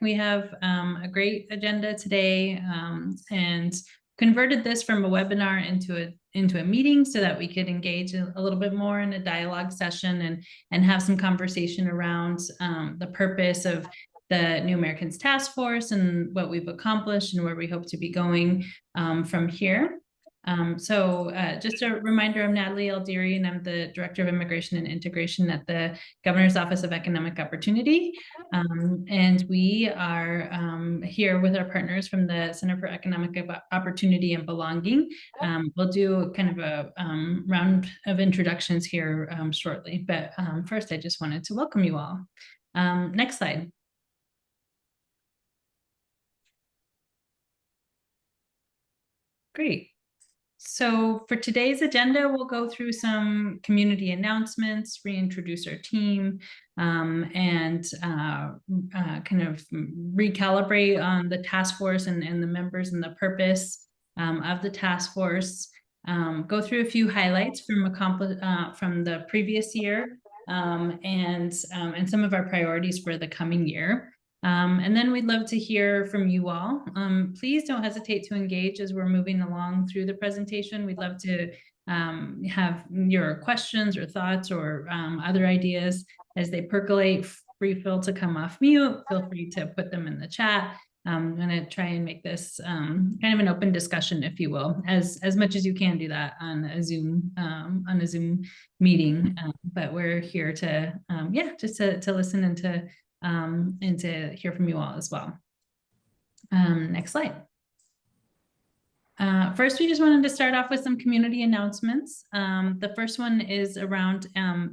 We have a great agenda today and converted this from a webinar into a meeting so that we could engage a little bit more in a dialogue session and have some conversation around the purpose of the New Americans Task Force and what we've accomplished and where we hope to be going from here. Just a reminder, I'm Natalie Aldiri, and I'm the Director of Immigration and Integration at the Governor's Office of Economic Opportunity. And we are here with our partners from the Center for Economic Opportunity and Belonging. We'll do kind of a round of introductions here shortly, but first I just wanted to welcome you all. Next slide. Great. So for today's agenda, we'll go through some community announcements, reintroduce our team, and kind of recalibrate on the task force and the members and the purpose of the task force. Go through a few highlights from the previous year and some of our priorities for the coming year. And then we'd love to hear from you all. Please don't hesitate to engage as we're moving along through the presentation. We'd love to have your questions or thoughts or other ideas as they percolate. Free to come off mute. Feel free to put them in the chat. I'm going to try and make this kind of an open discussion, if you will, as much as you can do that on a Zoom meeting. But we're here to just to listen and to hear from you all as well. Next slide. First, we just wanted to start off with some community announcements. The first one is around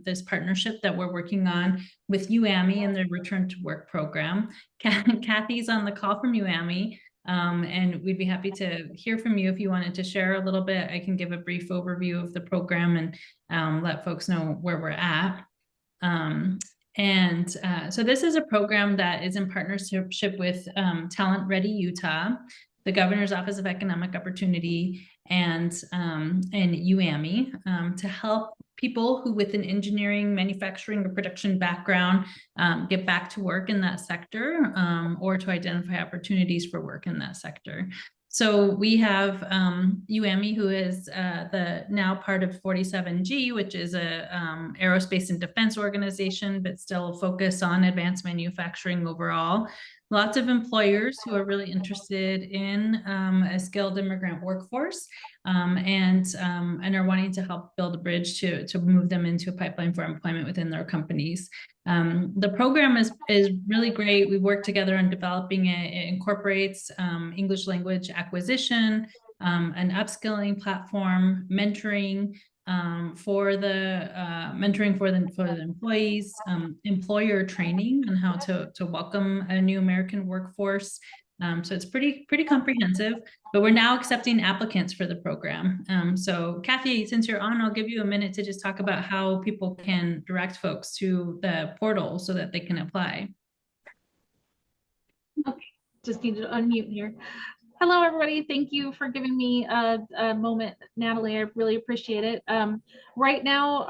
this partnership that we're working on with UAMI and the Return to Work program. Kathy's on the call from UAMI, and we'd be happy to hear from you if you wanted to share a little bit. I can give a brief overview of the program and let folks know where we're at. So this is a program that is in partnership with Talent Ready Utah, the Governor's Office of Economic Opportunity, and UAMI to help people who with an engineering, manufacturing, or production background get back to work in that sector or to identify opportunities for work in that sector. So we have UAMI, who is the now part of 47G, which is a aerospace and defense organization, but still a focus on advanced manufacturing overall. Lots of employers who are really interested in a skilled immigrant workforce and are wanting to help build a bridge to move them into a pipeline for employment within their companies. The program is really great. We work together on developing it. It incorporates English language acquisition, an upskilling platform, mentoring for the employees, employer training on how to welcome a new American workforce. So it's pretty comprehensive, but we're now accepting applicants for the program. So Kathy, since you're on, I'll give you a minute to just talk about how people can direct folks to the portal so that they can apply. Okay, just need to unmute here. Hello, everybody. Thank you for giving me a moment, Natalie. I really appreciate it. Right now,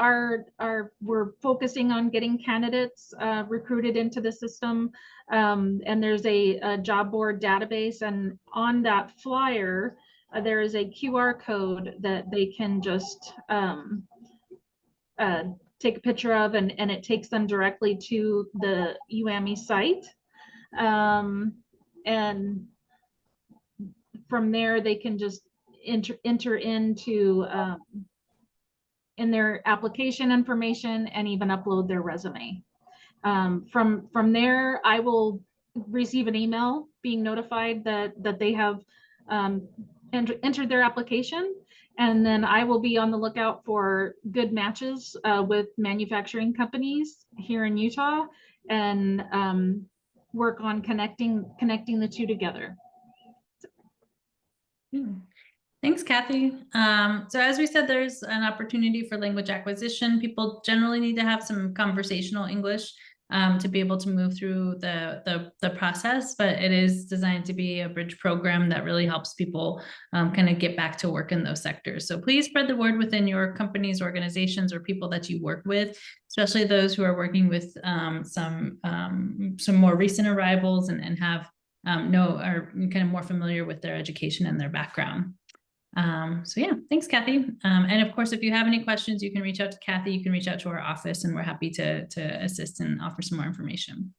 we're focusing on getting candidates recruited into the system, and there's a job board database, and on that flyer, there is a QR code that they can just take a picture of, and it takes them directly to the UAMI site. And from there, they can just enter into in their application information and even upload their resume. From there, I will receive an email being notified that they have entered their application, and then I will be on the lookout for good matches with manufacturing companies here in Utah and work on connecting the two together. Thanks, Kathy. So as we said, there's an opportunity for language acquisition. People generally need to have some conversational English to be able to move through the process, but it is designed to be a bridge program that really helps people kind of get back to work in those sectors. So please spread the word within your companies, organizations, or people that you work with, especially those who are working with some more recent arrivals and have are kind of more familiar with their education and their background. So yeah, thanks, Kathy. And of course, if you have any questions, you can reach out to Kathy, you can reach out to our office, and we're happy to assist and offer some more information.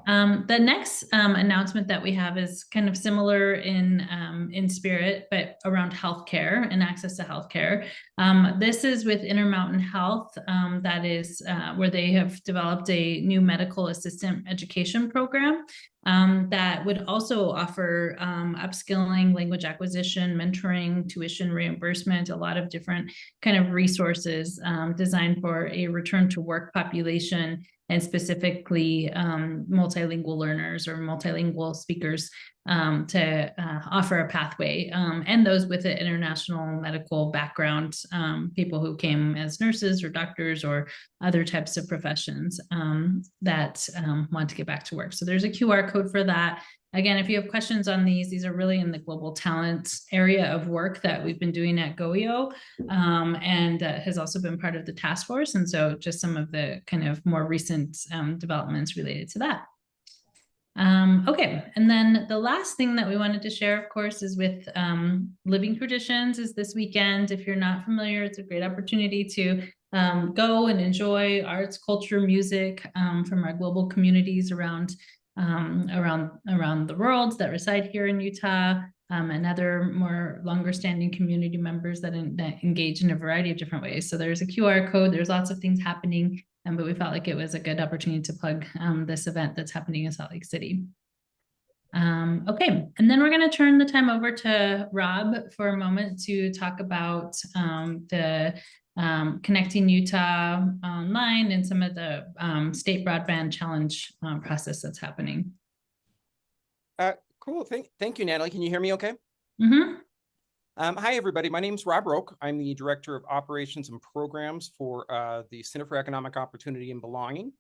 The next announcement that we have is kind of similar in spirit, but around healthcare and access to healthcare. This is with Intermountain Health. That is where they have developed a new medical assistant education program that would also offer upskilling, language acquisition, mentoring, tuition reimbursement, a lot of different kind of resources designed for a return to work population, and specifically multilingual learners or multilingual speakers to offer a pathway, and those with an international medical background, people who came as nurses or doctors or other types of professions that want to get back to work. So there's a QR code for that. Again, if you have questions on these are really in the global talent area of work that we've been doing at GOEO, and has also been part of the task force. And so just some of the kind of more recent developments related to that. Okay, and then the last thing that we wanted to share, of course, is with Living Traditions is this weekend. If you're not familiar, it's a great opportunity to go and enjoy arts, culture, music from our global communities around the world that reside here in Utah, and other more longer standing community members that engage in a variety of different ways. So there's a QR code, there's lots of things happening, but we felt like it was a good opportunity to plug this event that's happening in Salt Lake City. Okay, and then we're going to turn the time over to Rob for a moment to talk about the Connecting Utah Online and some of the state broadband challenge process that's happening. Cool. Thank you, Natalie. Can you hear me okay? Mm-hmm. Hi, everybody. My name is Rob Roque. I'm the Director of Operations and Programs for the Center for Economic Opportunity and Belonging.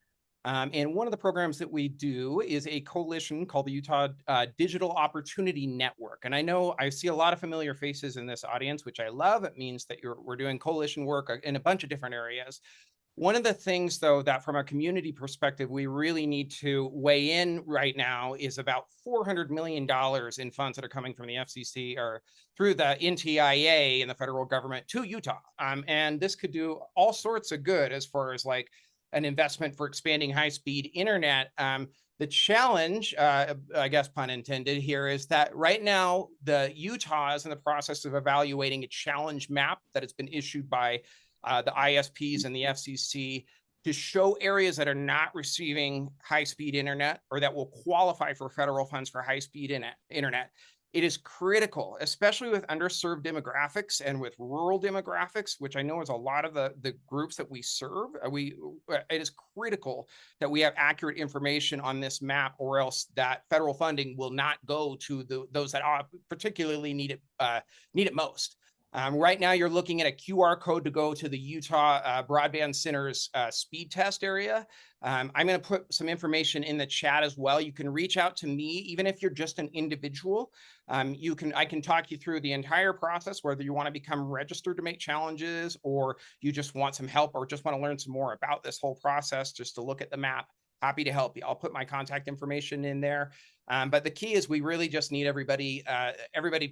And one of the programs that we do is a coalition called the Utah Digital Opportunity Network. And I know I see a lot of familiar faces in this audience, which I love. It means that we're doing coalition work in a bunch of different areas. One of the things, though, that from a community perspective, we really need to weigh in right now is about $400 million in funds that are coming from the FCC or through the NTIA and the federal government to Utah. And this could do all sorts of good as far as like an investment for expanding high-speed internet. The challenge, I guess pun intended here, is that right now the Utah is in the process of evaluating a challenge map that has been issued by the ISPs and the FCC to show areas that are not receiving high-speed internet or that will qualify for federal funds for high-speed internet. It is critical, especially with underserved demographics and with rural demographics, which I know is a lot of the groups that we serve. It is critical that we have accurate information on this map, or else that federal funding will not go to those that particularly need it most. Right now, you're looking at a QR code to go to the Utah Broadband Center's speed test area. I'm going to put some information in the chat as well. You can reach out to me, even if you're just an individual. I can talk you through the entire process, whether you want to become registered to make challenges, or you just want some help, or just want to learn some more about this whole process, just to look at the map. Happy to help you. I'll put my contact information in there. But the key is we really just need everybody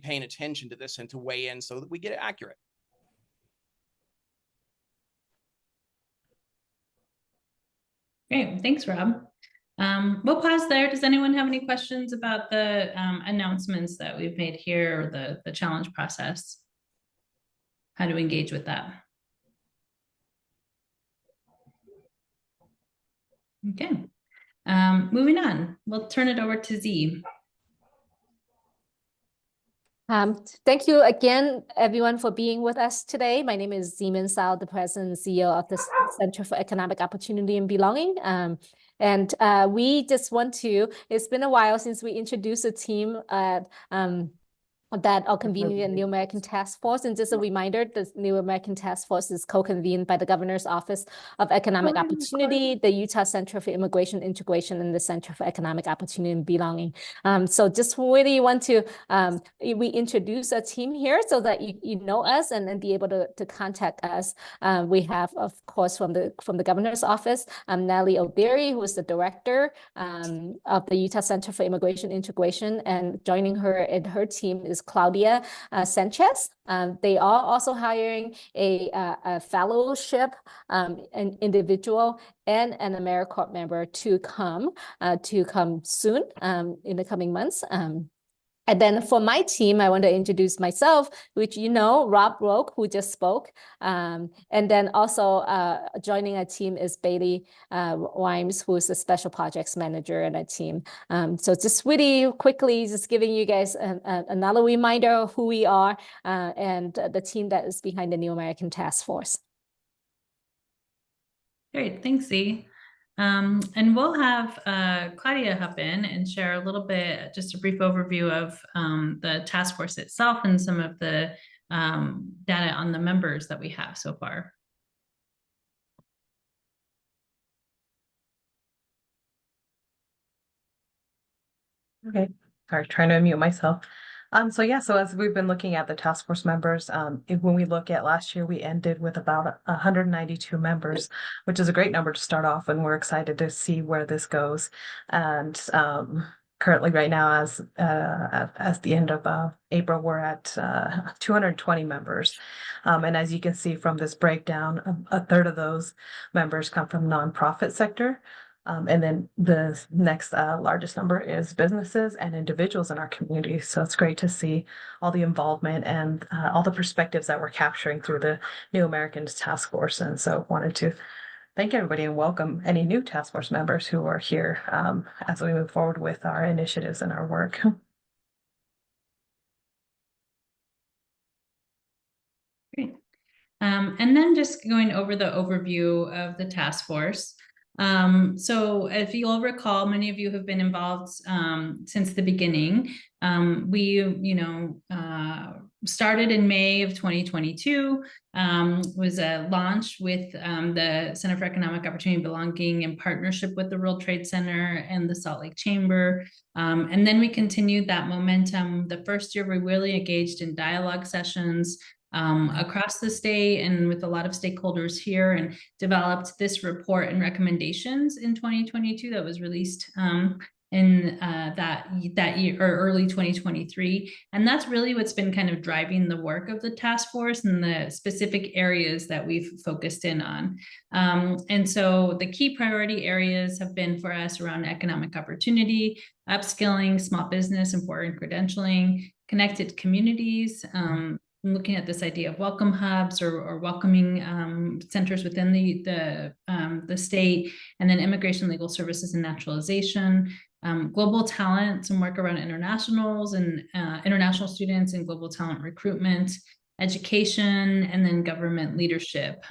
paying attention to this and to weigh in so that we get it accurate. Great, thanks, Rob. We'll pause there. Does anyone have any questions about the announcements that we've made here, or the challenge process? How to engage with that? Okay, moving on, we'll turn it over to Z. Thank you again, everyone, for being with us today. My name is Zeman Sao, the President and CEO of the Center for Economic Opportunity and Belonging. We just want to, it's been a while since we introduced a team at that are convening the New American Task Force. And just a reminder, the New American Task Force is co-convened by the Governor's Office of Economic Opportunity, the Utah Center for Immigration Integration, and the Center for Economic Opportunity and Belonging. So just really want to we introduce a team here so that you know us and then be able to contact us. We have, of course, from the Governor's Office, Natalie O'Leary, who is the director of the Utah Center for Immigration Integration, and joining her and her team is Claudia Sanchez. They are also hiring a fellowship an individual and an AmeriCorps member to come soon in the coming months. And then for my team, I want to introduce myself, which you know, Rob Roque, who just spoke. And then also joining our team is Bailey Wimes, who is the Special Projects Manager in our team. So just really quickly, just giving you guys another reminder of who we are and the team that is behind the New American Task Force. Great, thanks, Zee. And we'll have Claudia hop in and share a little bit, just a brief overview of the task force itself and some of the data on the members that we have so far. Okay, sorry, trying to unmute myself. So as we've been looking at the task force members, when we look at last year, we ended with about 192 members, which is a great number to start off, and we're excited to see where this goes. And currently, right now, as the end of April, we're at 220 members. And as you can see from this breakdown, a third of those members come from nonprofit sector. And then the next largest number is businesses and individuals in our community. So it's great to see all the involvement and all the perspectives that we're capturing through the New Americans Task Force. And so wanted to thank everybody and welcome any new task force members who are here as we move forward with our initiatives and our work. Great. And then just going over the overview of the task force. So if you'll recall, many of you have been involved since the beginning. We, started in May of 2022, was a launch with the Center for Economic Opportunity and Belonging in partnership with the World Trade Center and the Salt Lake Chamber. And then we continued that momentum. The first year, we really engaged in dialogue sessions across the state and with a lot of stakeholders here, and developed this report and recommendations in 2022 that was released in that year or early 2023. And that's really what's been kind of driving the work of the task force and the specific areas that we've focused in on. And so the key priority areas have been for us around economic opportunity, upskilling, small business and foreign credentialing, connected communities, looking at this idea of welcome hubs or welcoming centers within the state, and then immigration, legal services, and naturalization, global talent, some work around internationals and international students and global talent recruitment, education, and then government leadership.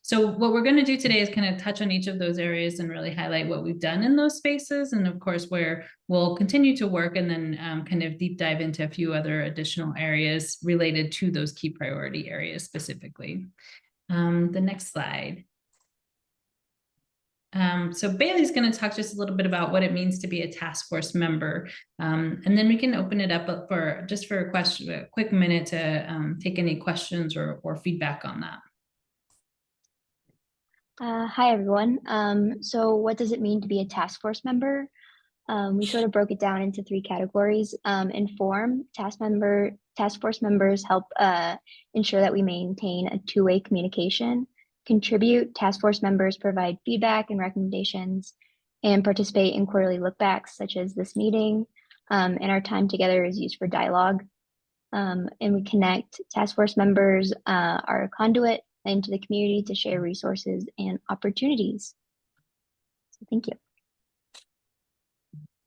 So what we're going to do today is kind of touch on each of those areas and really highlight what we've done in those spaces, and of course where we'll continue to work, and then kind of deep dive into a few other additional areas related to those key priority areas specifically. The next slide. So Bailey's going to talk just a little bit about what it means to be a task force member, and then we can open it up for a quick minute to take any questions or feedback on that. Hi, everyone. So what does it mean to be a task force member? We sort of broke it down into 3 categories. Inform, task force members help ensure that we maintain a two-way communication. Contribute, task force members provide feedback and recommendations, and participate in quarterly lookbacks such as this meeting. And our time together is used for dialogue. And we connect, task force members are a conduit into the community to share resources and opportunities. So thank you.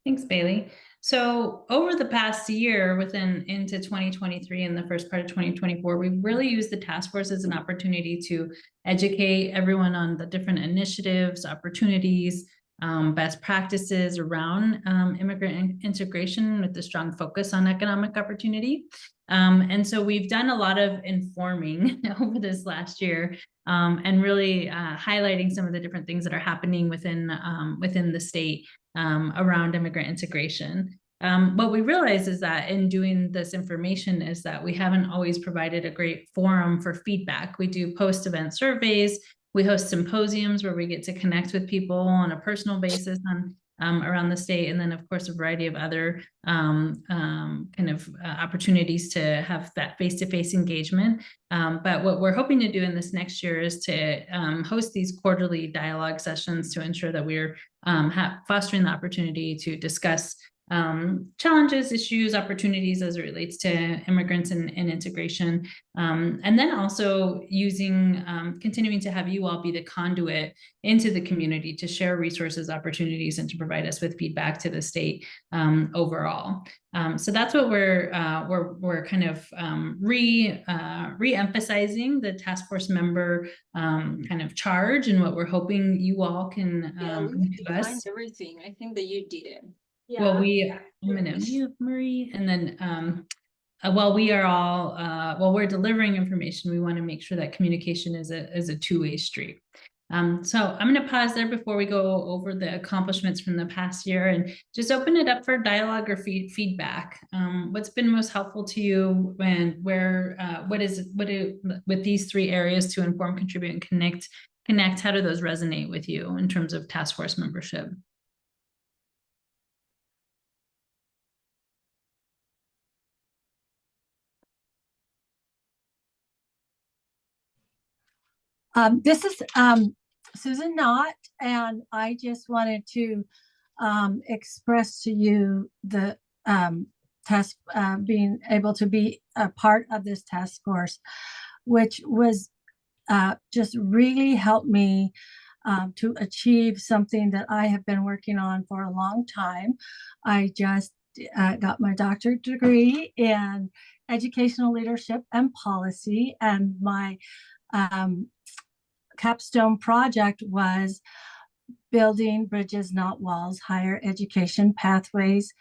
Thanks, Bailey. So over the past year, into 2023 and the first part of 2024, we've really used the task force as an opportunity to educate everyone on the different initiatives, opportunities, best practices around immigrant integration with a strong focus on economic opportunity. And so we've done a lot of informing over this last year, and really highlighting some of the different things that are happening within the state around immigrant integration. What we realize is that in doing this information is that we haven't always provided a great forum for feedback. We do post-event surveys, we host symposiums where we get to connect with people on a personal basis on around the state, and then of course a variety of other opportunities to have that face-to-face engagement. But what we're hoping to do in this next year is to host these quarterly dialogue sessions to ensure that we're fostering the opportunity to discuss challenges, issues, opportunities as it relates to immigrants and integration. And then also using, continuing to have you all be the conduit into the community to share resources, opportunities, and to provide us with feedback to the state overall. So that's what we're kind of re-emphasizing the task force member kind of charge, and what we're hoping you all can we do us. defined everything. I think that you did it. Well, I'm gonna mute Marie, and then while we are all while we're delivering information, we want to make sure that communication is a two-way street. So I'm going to pause there before we go over the accomplishments from the past year and just open it up for dialogue or feedback. What's been most helpful to you, and where with these three areas to inform, contribute, and connect, how do those resonate with you in terms of task force membership? This is Susan Knott, and I just wanted to express to you the being able to be a part of this task force, which was just really helped me to achieve something that I have been working on for a long time. I just got my doctorate degree in educational leadership and policy, and my capstone project was building bridges, not walls, higher education pathways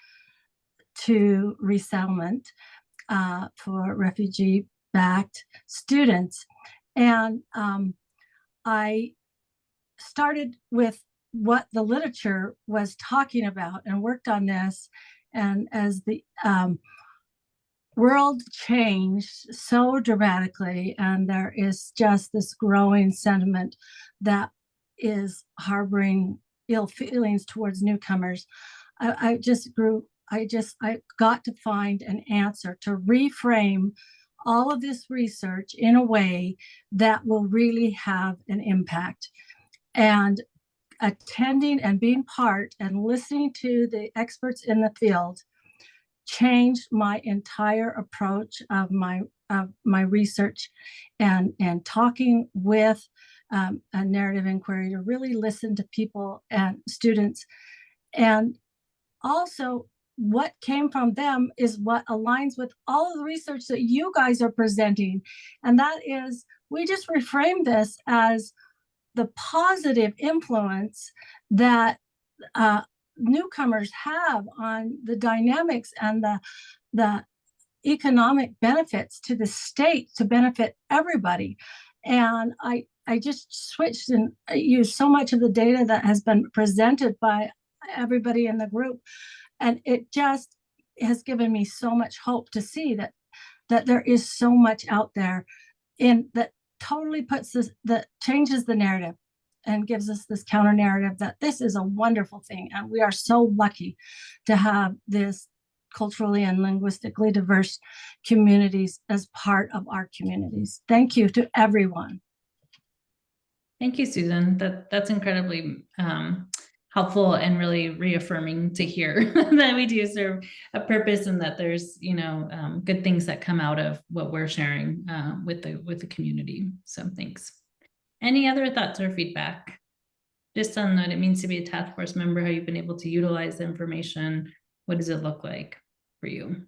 to resettlement for refugee-backed students. And I started with what the literature was talking about and worked on this. And as the world changed so dramatically, and there is just this growing sentiment that is harboring ill feelings towards newcomers, I got to find an answer to reframe all of this research in a way that will really have an impact. And attending and being part and listening to the experts in the field changed my entire approach of my research, and talking with a narrative inquiry to really listen to people and students. And also what came from them is what aligns with all of the research that you guys are presenting. And that is, we just reframe this as the positive influence that newcomers have on the dynamics and the economic benefits to the state, to benefit everybody. And I just switched and used so much of the data that has been presented by everybody in the group, and it just has given me so much hope to see that there is so much out there that totally puts this, that changes the narrative and gives us this counter narrative that this is a wonderful thing. And we are so lucky to have this culturally and linguistically diverse communities as part of our communities. Thank you to everyone. Thank you, Susan. That's incredibly helpful and really reaffirming to hear that we do serve a purpose, and that there's, good things that come out of what we're sharing with the community. So thanks. Any other thoughts or feedback? Just on what it means to be a task force member, how you've been able to utilize the information. What does it look like for you?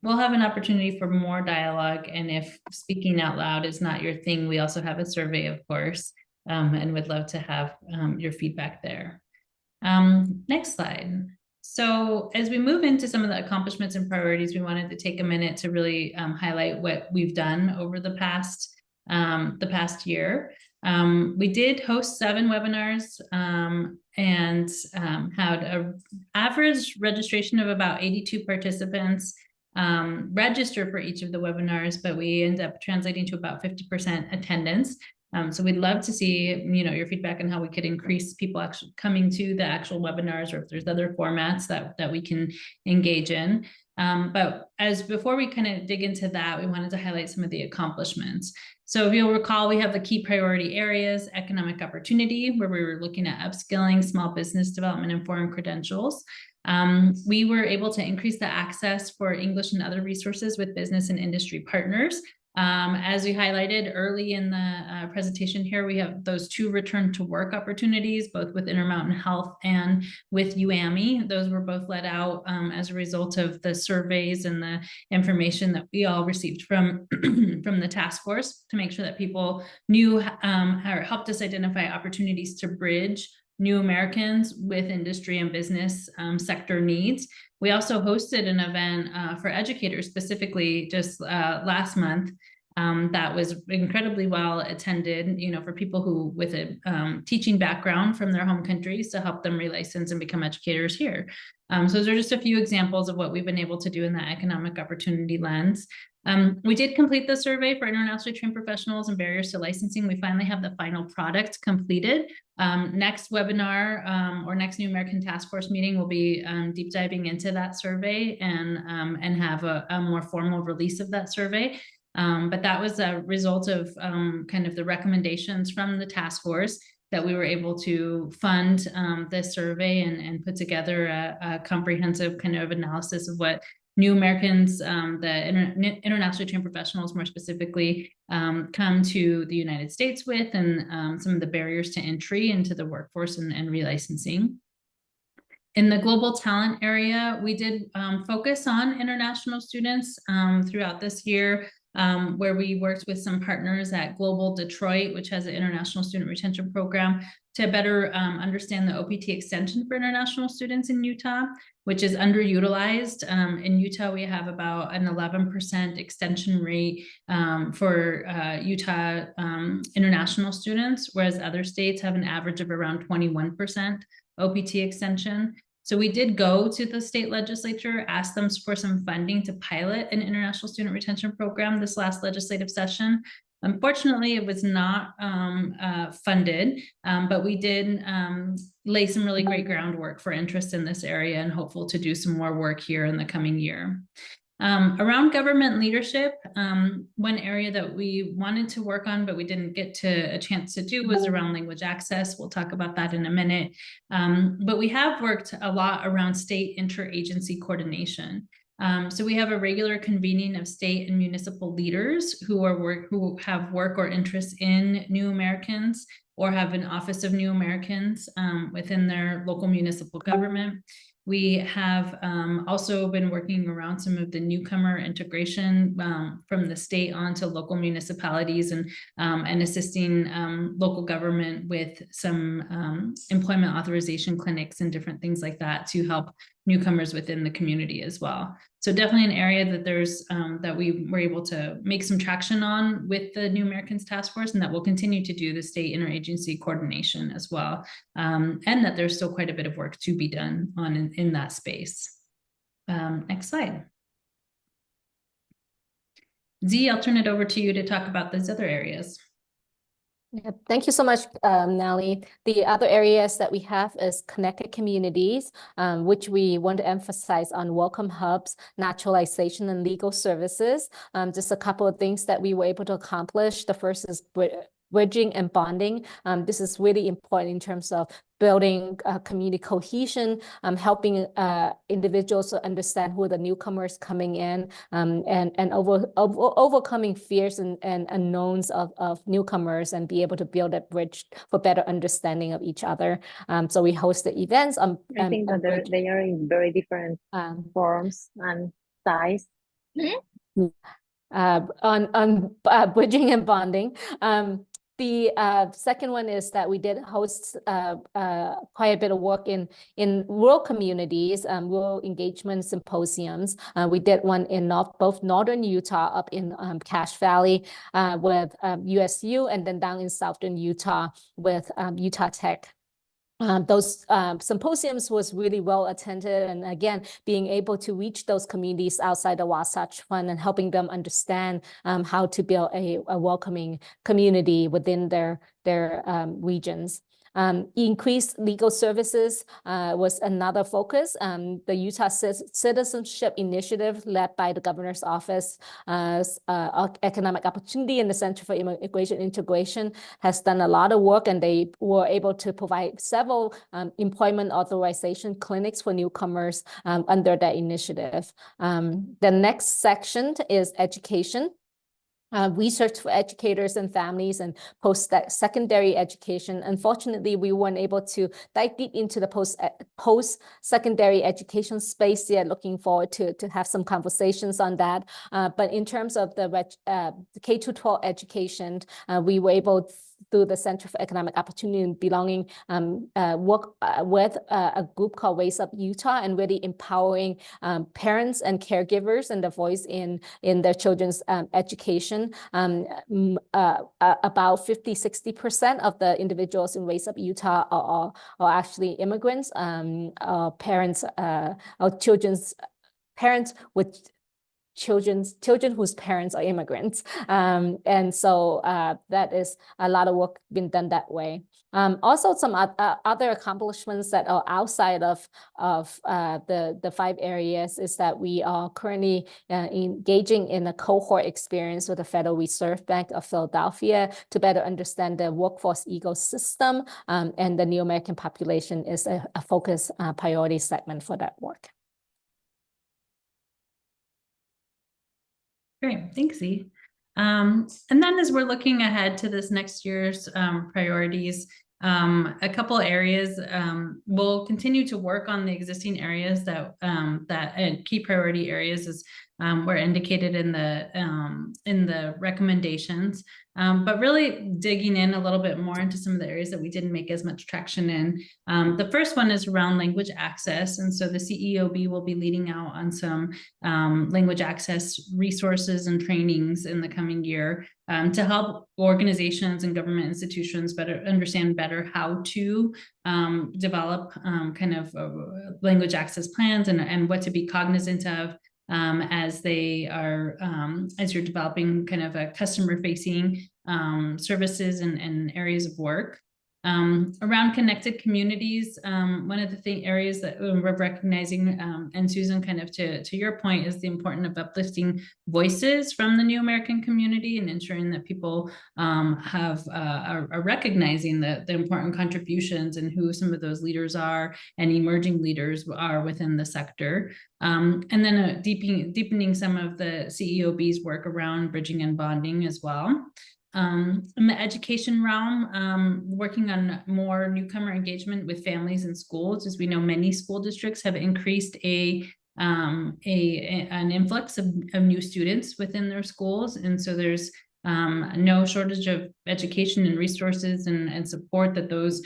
we'll have an opportunity for more dialogue. And if speaking out loud is not your thing, we also have a survey, of course, and would love to have your feedback there. Next slide. So as we move into some of the accomplishments and priorities, we wanted to take a minute to really highlight what we've done over the past year. We did host 7 webinars and had an average registration of about 82 participants register for each of the webinars, but we end up translating to about 50% attendance. So we'd love to see, your feedback on how we could increase people actually coming to the actual webinars, or if there's other formats that we can engage in. But before we kind of dig into that, we wanted to highlight some of the accomplishments. So if you'll recall, we have the key priority areas: economic opportunity, where we were looking at upskilling, small business development, and foreign credentials. We were able to increase the access for English and other resources with business and industry partners. As we highlighted early in the presentation here, we have those 2 return to work opportunities, both with Intermountain Health and with UAMI. Those were both let out as a result of the surveys and the information that we all received from the task force, to make sure that people knew or helped us identify opportunities to bridge new Americans with industry and business sector needs. We also hosted an event for educators specifically just last month that was incredibly well attended, for people who with a teaching background from their home countries, to help them relicense and become educators here. So those are just a few examples of what we've been able to do in that economic opportunity lens. We did complete the survey for internationally trained professionals and barriers to licensing. We finally have the final product completed. Next webinar or next New American Task Force meeting will be deep diving into that survey and have a more formal release of that survey. But that was a result of kind of the recommendations from the task force that we were able to fund this survey and put together a comprehensive kind of analysis of what new Americans, the internationally trained professionals more specifically, come to the United States with, and some of the barriers to entry into the workforce and relicensing. In the global talent area, we did focus on international students throughout this year, where we worked with some partners at Global Detroit, which has an international student retention program, to better understand the OPT extension for international students in Utah, which is underutilized. In Utah, we have about an 11% extension rate for Utah international students, whereas other states have an average of around 21% OPT extension. So we did go to the state legislature, ask them for some funding to pilot an international student retention program this last legislative session. Unfortunately, it was not funded, but we did lay some really great groundwork for interest in this area, and hopeful to do some more work here in the coming year. Around government leadership, one area that we wanted to work on, but we didn't get a chance to do, was around language access. We'll talk about that in a minute. But we have worked a lot around state interagency coordination. So we have a regular convening of state and municipal leaders who have work or interest in New Americans, or have an Office of New Americans within their local municipal government. We have also been working around some of the newcomer integration from the state onto local municipalities, and assisting local government with some employment authorization clinics and different things like that to help newcomers within the community as well. So definitely an area that there's that we were able to make some traction on with the New Americans Task Force, and that we'll continue to do the state interagency coordination as well. And that there's still quite a bit of work to be done on in that space. Next slide. Zee, I'll turn it over to you to talk about those other areas. Yeah, thank you so much, Nelly. The other areas that we have is connected communities, which we want to emphasize on welcome hubs, naturalization, and legal services. Just a couple of things that we were able to accomplish. The first is bridging and bonding. This is really important in terms of building community cohesion, helping individuals to understand who are the newcomers coming in, and overcoming fears and unknowns of newcomers, and be able to build a bridge for better understanding of each other. So we hosted events. I think that they are in very different forms and size. On bridging and bonding. The second one is that we did host quite a bit of work in rural communities, rural engagement symposiums. We did one in both northern Utah, up in Cache Valley with USU, and then down in southern Utah with Utah Tech. Those symposiums was really well attended, and again, being able to reach those communities outside the Wasatch Front and helping them understand how to build a welcoming community within their regions. Increased legal services was another focus. The Utah Citizenship Initiative, led by the Governor's Office Economic Opportunity and the Center for Immigration Integration, has done a lot of work, and they were able to provide several employment authorization clinics for newcomers under that initiative. The next section is education. Research for educators and families and post-secondary education. Unfortunately, we weren't able to dive deep into the post-secondary education space yet. Looking forward to have some conversations on that. But in terms of the K-12 education, we were able, through the Center for Economic Opportunity and Belonging, work with a group called Raise Up Utah, and really empowering parents and caregivers and the voice in their children's education. About 50–60% of the individuals in Raise Up Utah are actually immigrants, parents, or children's parents with children whose parents are immigrants. And so that is a lot of work being done that way. Also, some other accomplishments that are outside of the 5 areas is that we are currently engaging in a cohort experience with the Federal Reserve Bank of Philadelphia to better understand the workforce ecosystem, and the New American population is a focus priority segment for that work. Great, thanks, Zee. And then as we're looking ahead to this next year's priorities, a couple areas, we'll continue to work on the existing areas that key priority areas as were indicated in the recommendations, but really digging in a little bit more into some of the areas that we didn't make as much traction in. The first one is around language access, and so the CEOB will be leading out on some language access resources and trainings in the coming year to help organizations and government institutions understand better how to develop kind of language access plans and what to be cognizant of as they are as you're developing kind of a customer facing services and areas of work. Around connected communities, one of the areas that we're recognizing, and Susan, kind of to your point, is the importance of uplifting voices from the New American community and ensuring that people are recognizing the important contributions and who some of those leaders are and emerging leaders are within the sector. And then deepening some of the CEOB's work around bridging and bonding as well. In the education realm, working on more newcomer engagement with families and schools. As we know, many school districts have increased an influx of new students within their schools, and so there's no shortage of education and resources and support that those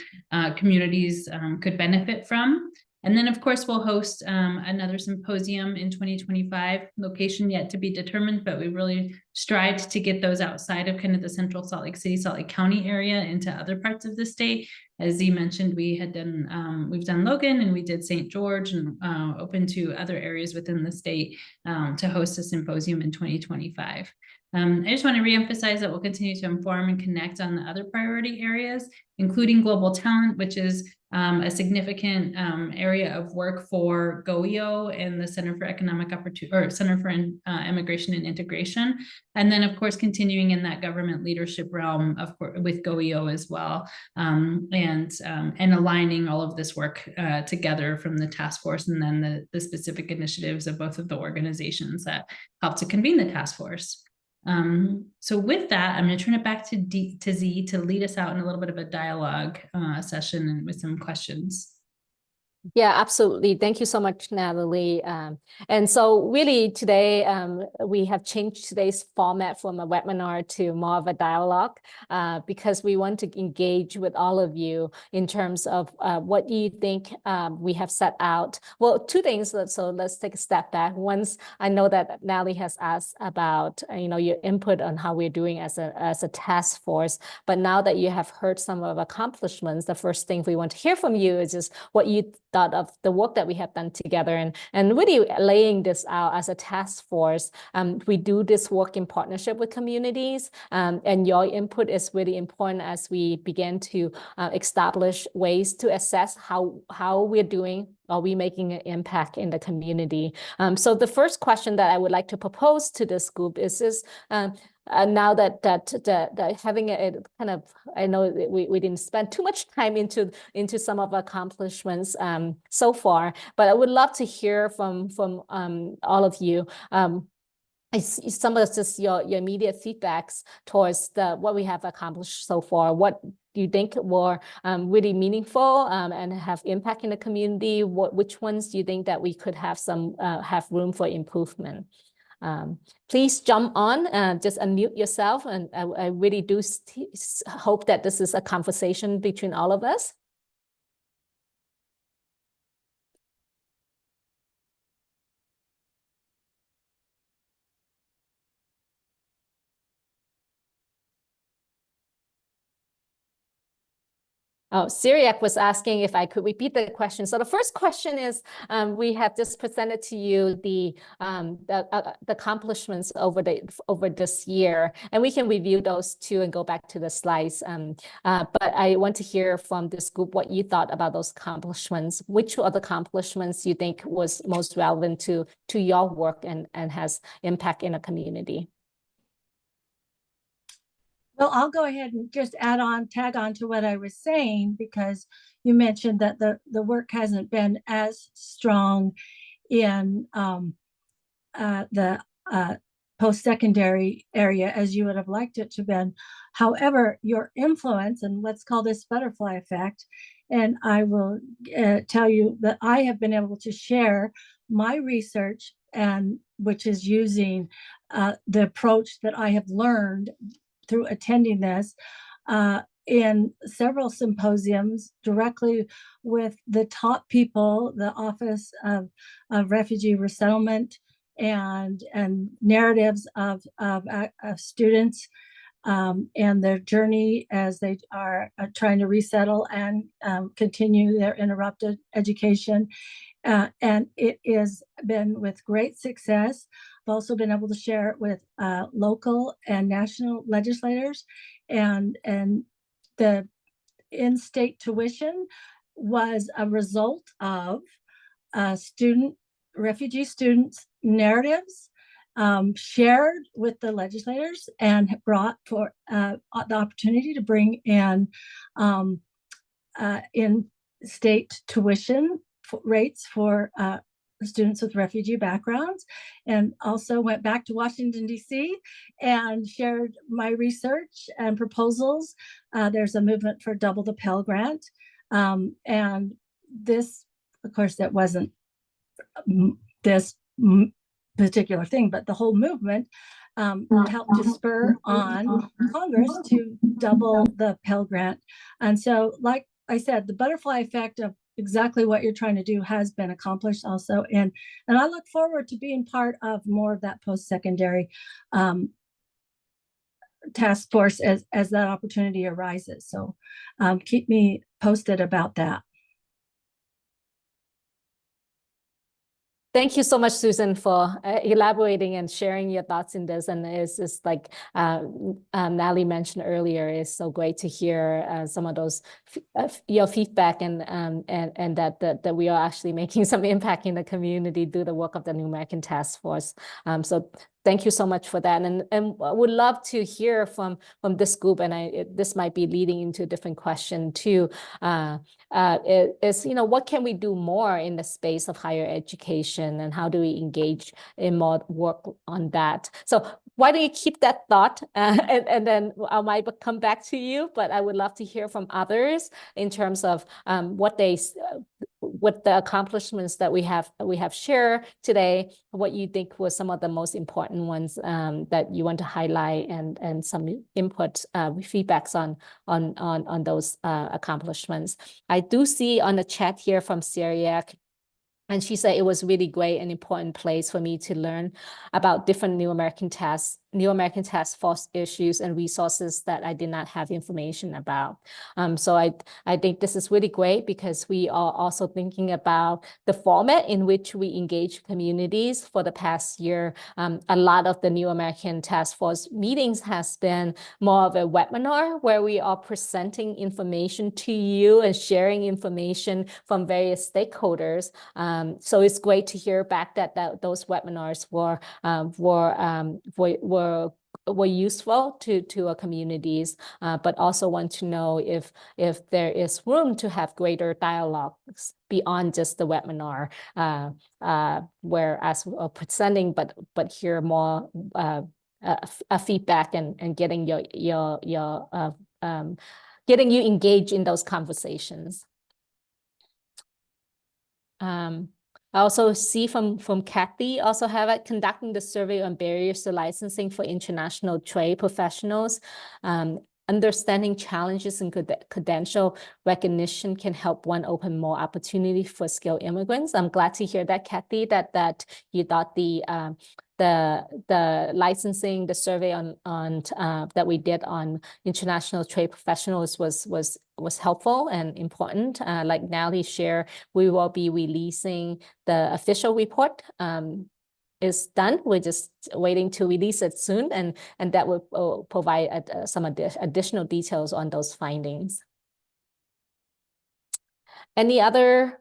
communities could benefit from. And then, of course, we'll host another symposium in 2025, location yet to be determined, but we really strived to get those outside of kind of the central Salt Lake City, Salt Lake County area into other parts of the state. As Zee mentioned, we've done Logan and we did St. George, and open to other areas within the state to host a symposium in 2025. I just want to reemphasize that we'll continue to inform and connect on the other priority areas, including global talent, which is a significant area of work for GOEO and the Center for Economic Opportunity, or Center for Immigration and Integration. And then, of course, continuing in that government leadership realm, of course, with GOEO as well, and aligning all of this work together from the task force, and then the specific initiatives of both of the organizations that help to convene the task force. So with that, I'm going to turn it back to Zee to lead us out in a little bit of a dialogue session and with some questions. Yeah, absolutely. Thank you so much, Natalie. And so really today, we have changed today's format from a webinar to more of a dialogue because we want to engage with all of you in terms of what you think we have set out. Well, two things. So let's take a step back. Once I know that Natalie has asked about your input on how we're doing as a task force, but now that you have heard some of our accomplishments, the first thing we want to hear from you is just what you thought of the work that we have done together and really laying this out as a task force. We do this work in partnership with communities, and your input is really important as we begin to establish ways to assess how we're doing. Are we making an impact in the community? So the first question that I would like to propose to this group is this. Now that having a kind of, I know that we didn't spend too much time into some of our accomplishments so far, but I would love to hear from all of you. Some of just your immediate feedbacks towards what we have accomplished so far. What do you think were really meaningful and have impact in the community? Which ones do you think that we could have have room for improvement? Please jump on, just unmute yourself. And I really do hope that this is a conversation between all of us. Oh, Syriac was asking if I could repeat the question. So the first question is, we have just presented to you the accomplishments over this year, and we can review those too and go back to the slides. But I want to hear from this group what you thought about those accomplishments. Which of the accomplishments you think was most relevant to your work and has impact in a community? Well, I'll go ahead and just tag on to what I was saying, because you mentioned that the work hasn't been as strong in the post-secondary area as you would have liked it to have been. However, your influence, and let's call this butterfly effect, and I will tell you that I have been able to share my research, and which is using the approach that I have learned through attending this in several symposiums directly with the top people, the Office of Refugee Resettlement, and narratives of students and their journey as they are trying to resettle and continue their interrupted education. And it has been with great success. I've also been able to share it with local and national legislators, and the in-state tuition was a result of refugee students' narratives shared with the legislators, and brought for the opportunity to bring in state tuition rates for students with refugee backgrounds, and also went back to Washington, D.C. and shared my research and proposals. There's a movement for Double the Pell Grant. And this, of course, that wasn't this particular thing, but the whole movement helped to spur on Congress to double the Pell Grant. And so, like I said, the butterfly effect of exactly what you're trying to do has been accomplished also. And I look forward to being part of more of that post-secondary task force as that opportunity arises. So keep me posted about that. Thank you so much, Susan, for elaborating and sharing your thoughts in this. And it's like Natalie mentioned earlier, it's so great to hear some of those your feedback and that we are actually making some impact in the community through the work of the New American Task Force. So thank you so much for that. And I would love to hear from this group, and this might be leading into a different question too, is, what can we do more in the space of higher education, and how do we engage in more work on that? So why don't you keep that thought and then I might come back to you, but I would love to hear from others in terms of what they with the accomplishments that we have shared today, what you think were some of the most important ones that you want to highlight, and some input, feedbacks on those accomplishments. I do see on the chat here from Syriac, and she said it was really great and important place for me to learn about different New American Task Force issues and resources that I did not have information about. So I think this is really great because we are also thinking about the format in which we engage communities for the past year. A lot of the New American Task Force meetings has been more of a webinar where we are presenting information to you and sharing information from various stakeholders. So it's great to hear back that those webinars were useful to our communities, but also want to know if there is room to have greater dialogues beyond just the webinar, whereas presenting, but hear more a feedback and getting getting you engaged in those conversations. I also see from Kathy also have it conducting the survey on barriers to licensing for international trade professionals. Understanding challenges in credential recognition can help one open more opportunity for skilled immigrants. I'm glad to hear that, Kathy, that you thought the licensing, the survey on that we did on international trade professionals was helpful and important. Like Natalie shared, we will be releasing the official report. Is done. We're just waiting to release it soon, and that will provide some additional details on those findings. Any other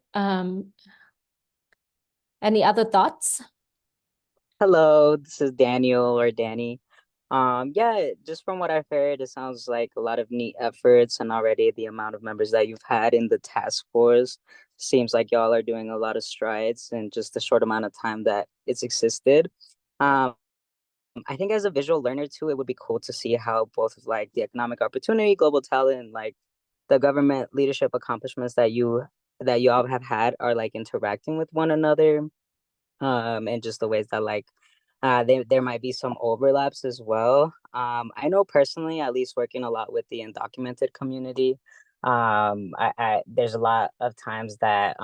thoughts? Hello, this is Daniel or Danny. Yeah, just from what I've heard, it sounds like a lot of neat efforts, and already the amount of members that you've had in the task force seems like y'all are doing a lot of strides in just the short amount of time that it's existed. I think as a visual learner too, it would be cool to see how both of like the economic opportunity, global talent, and like the government leadership accomplishments that you all have had are like interacting with one another, and just the ways that like there might be some overlaps as well. I know personally, at least working a lot with the undocumented community, there's a lot of times that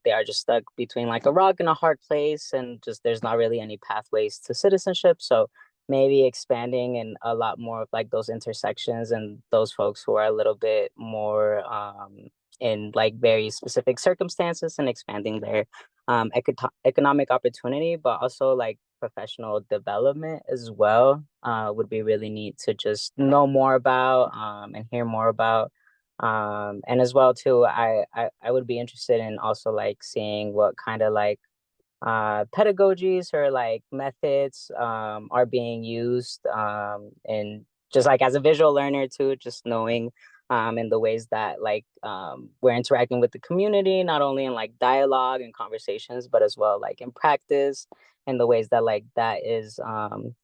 they are just stuck between like a rock and a hard place, and just there's not really any pathways to citizenship. So maybe expanding in a lot more of like those intersections and those folks who are a little bit more in like very specific circumstances, and expanding their economic opportunity, but also like professional development as well, would be really neat to just know more about, and hear more about. And as well too, I would be interested in also like seeing what kind of like pedagogies or like methods are being used, and just like as a visual learner too, just knowing in the ways that like we're interacting with the community, not only in like dialogue and conversations, but as well like in practice, and the ways that like that is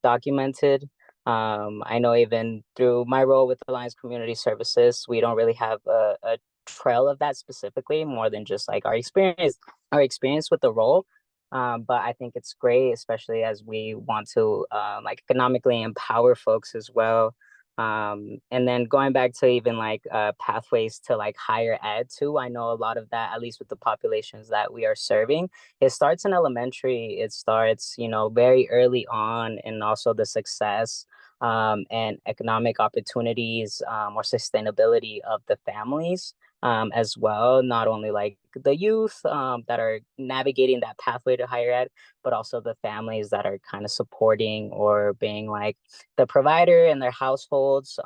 documented. I know even through my role with Alliance Community Services, we don't really have a trail of that specifically, more than just like our experience with the role. But I think it's great, especially as we want to like economically empower folks as well. And then going back to even like pathways to like higher ed too, I know a lot of that, at least with the populations that we are serving, it starts in elementary. It starts, you know, very early on, and also the success and economic opportunities or sustainability of the families as well. Not only like the youth that are navigating that pathway to higher ed, but also the families that are kind of supporting or being like the provider in their households.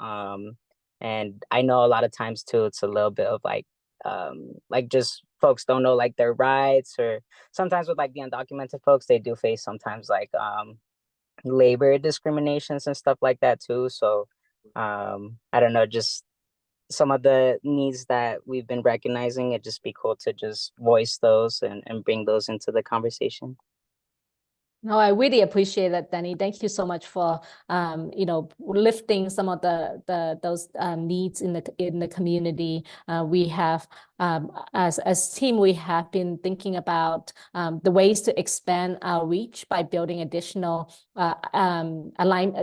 And I know a lot of times too, it's a little bit of like just folks don't know like their rights, or sometimes with like the undocumented folks, they do face sometimes like labor discriminations and stuff like that too. So I don't know, just some of the needs that we've been recognizing, it'd just be cool to just voice those and bring those into the conversation. No, I really appreciate that, Danny. Thank you so much for you know, lifting some of those needs in the community. We have as team, we have been thinking about the ways to expand our reach by building additional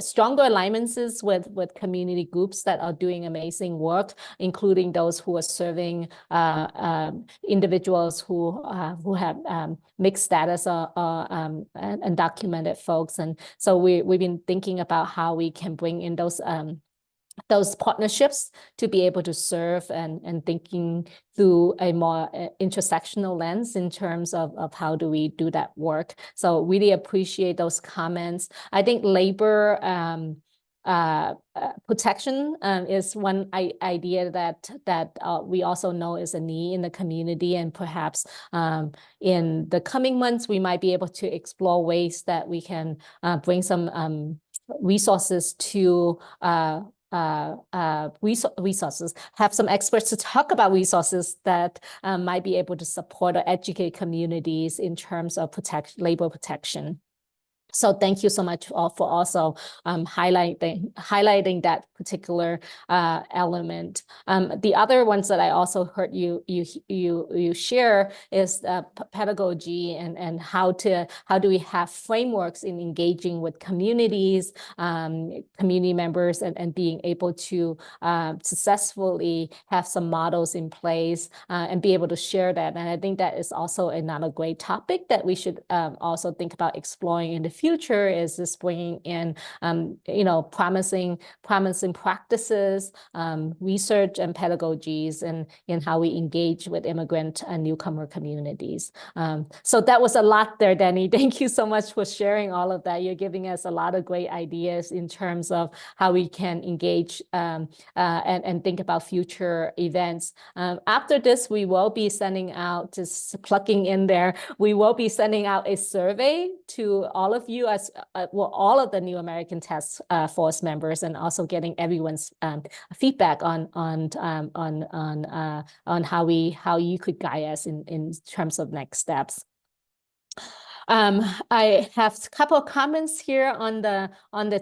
stronger alliances with community groups that are doing amazing work, including those who are serving individuals who have mixed status or undocumented folks. And so we've been thinking about how we can bring in those partnerships to be able to serve and thinking through a more intersectional lens in terms of how do we do that work. So really appreciate those comments. I think labor protection is one idea that we also know is a need in the community, and perhaps in the coming months we might be able to explore ways that we can bring some resources to resources, have some experts to talk about resources that might be able to support or educate communities in terms of labor protection. So thank you so much for also highlighting that particular element. The other ones that I also heard you share is pedagogy and how do we have frameworks in engaging with communities, community members, and being able to successfully have some models in place and be able to share that. And I think that is also another great topic that we should also think about exploring in the future, is this bringing in, promising practices, research and pedagogies, and in how we engage with immigrant and newcomer communities. So that was a lot there, Danny. Thank you so much for sharing all of that. You're giving us a lot of great ideas in terms of how we can engage and think about future events. After this, we will be sending out, just plugging in there, we will be sending out a survey to all of you, as all of the New American Task Force members, and also getting everyone's feedback on how you could guide us in terms of next steps. I have a couple of comments here on the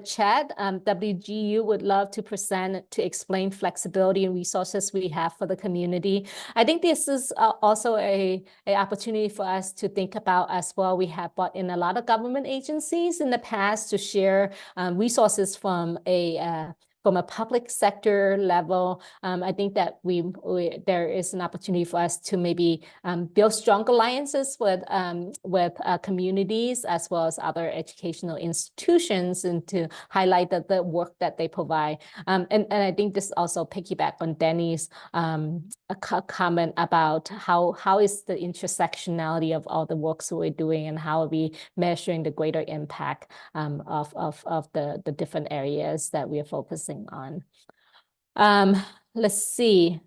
chat. WGU would love to present to explain flexibility and resources we have for the community. I think this is also an opportunity for us to think about as well. We have brought in a lot of government agencies in the past to share resources from a public sector level. I think that there is an opportunity for us to maybe build strong alliances with communities as well as other educational institutions, and to highlight the work that they provide. And I think this also piggyback on Danny's comment about how is the intersectionality of all the works that we're doing, and how are we measuring the greater impact of the different areas that we are focusing on. Let's see.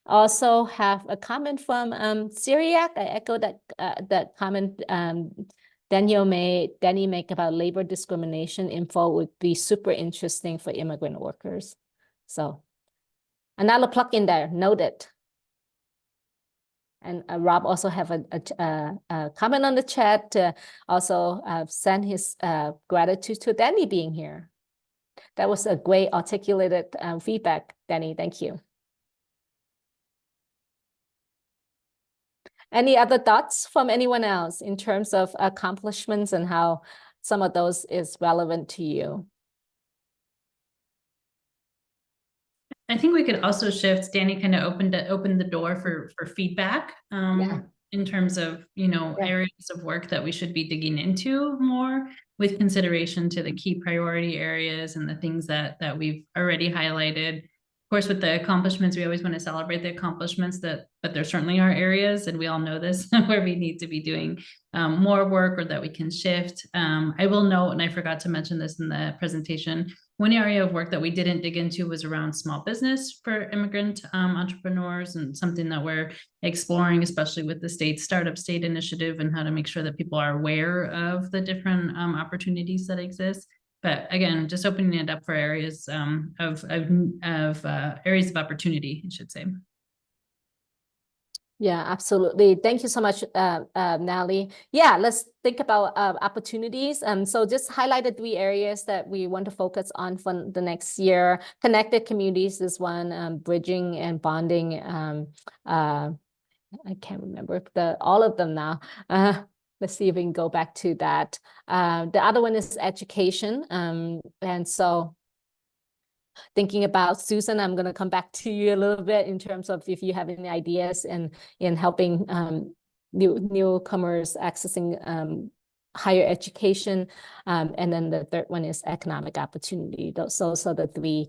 Also have a comment from Syriac. I echo that comment Danny make about labor discrimination info would be super interesting for immigrant workers. So another plug in there, noted. And Rob also have a comment on the chat to also send his gratitude to Danny being here. That was a great articulated feedback, Danny. Thank you. Any other thoughts from anyone else in terms of accomplishments and how some of those is relevant to you? I think we could also shift. Danny kind of opened the door for feedback in terms of, areas of work that we should be digging into more, with consideration to the key priority areas and the things that we've already highlighted. Of course, with the accomplishments, we always want to celebrate the accomplishments, but there certainly are areas, and we all know this, where we need to be doing more work, or that we can shift. I will note, and I forgot to mention this in the presentation, one area of work that we didn't dig into was around small business for immigrant entrepreneurs, and something that we're exploring, especially with the startup state initiative, and how to make sure that people are aware of the different opportunities that exist. But again, just opening it up for areas of areas of opportunity, I should say. Yeah, absolutely. Thank you so much, Nally. Yeah, let's think about opportunities. So just highlight the 3 areas that we want to focus on for the next year. Connected communities is one, bridging and bonding. I can't remember all of them now. Let's see if we can go back to that. The other one is education. And so thinking about Susan, I'm going to come back to you a little bit in terms of if you have any ideas in helping newcomers accessing higher education. And then the third one is economic opportunity. Those are the 3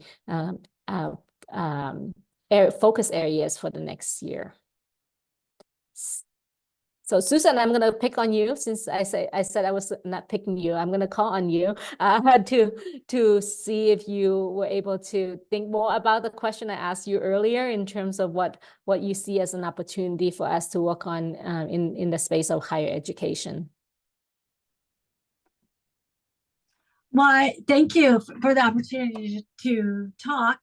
focus areas for the next year. So Susan, I'm gonna pick on you since I said I was not picking you. I'm gonna call on you to see if you were able to think more about the question I asked you earlier in terms of what you see as an opportunity for us to work on in the space of higher education. Well, thank you for the opportunity to talk.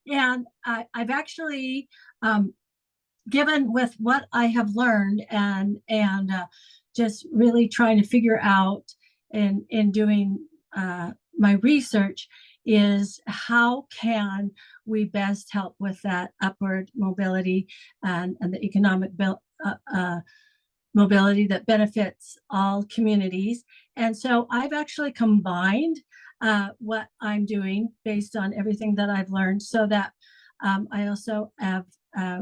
And I've actually, given with what I have learned and just really trying to figure out in doing my research is how can we best help with that upward mobility and the economic mobility that benefits all communities. And so I've actually combined what I'm doing based on everything that I've learned, so that I also have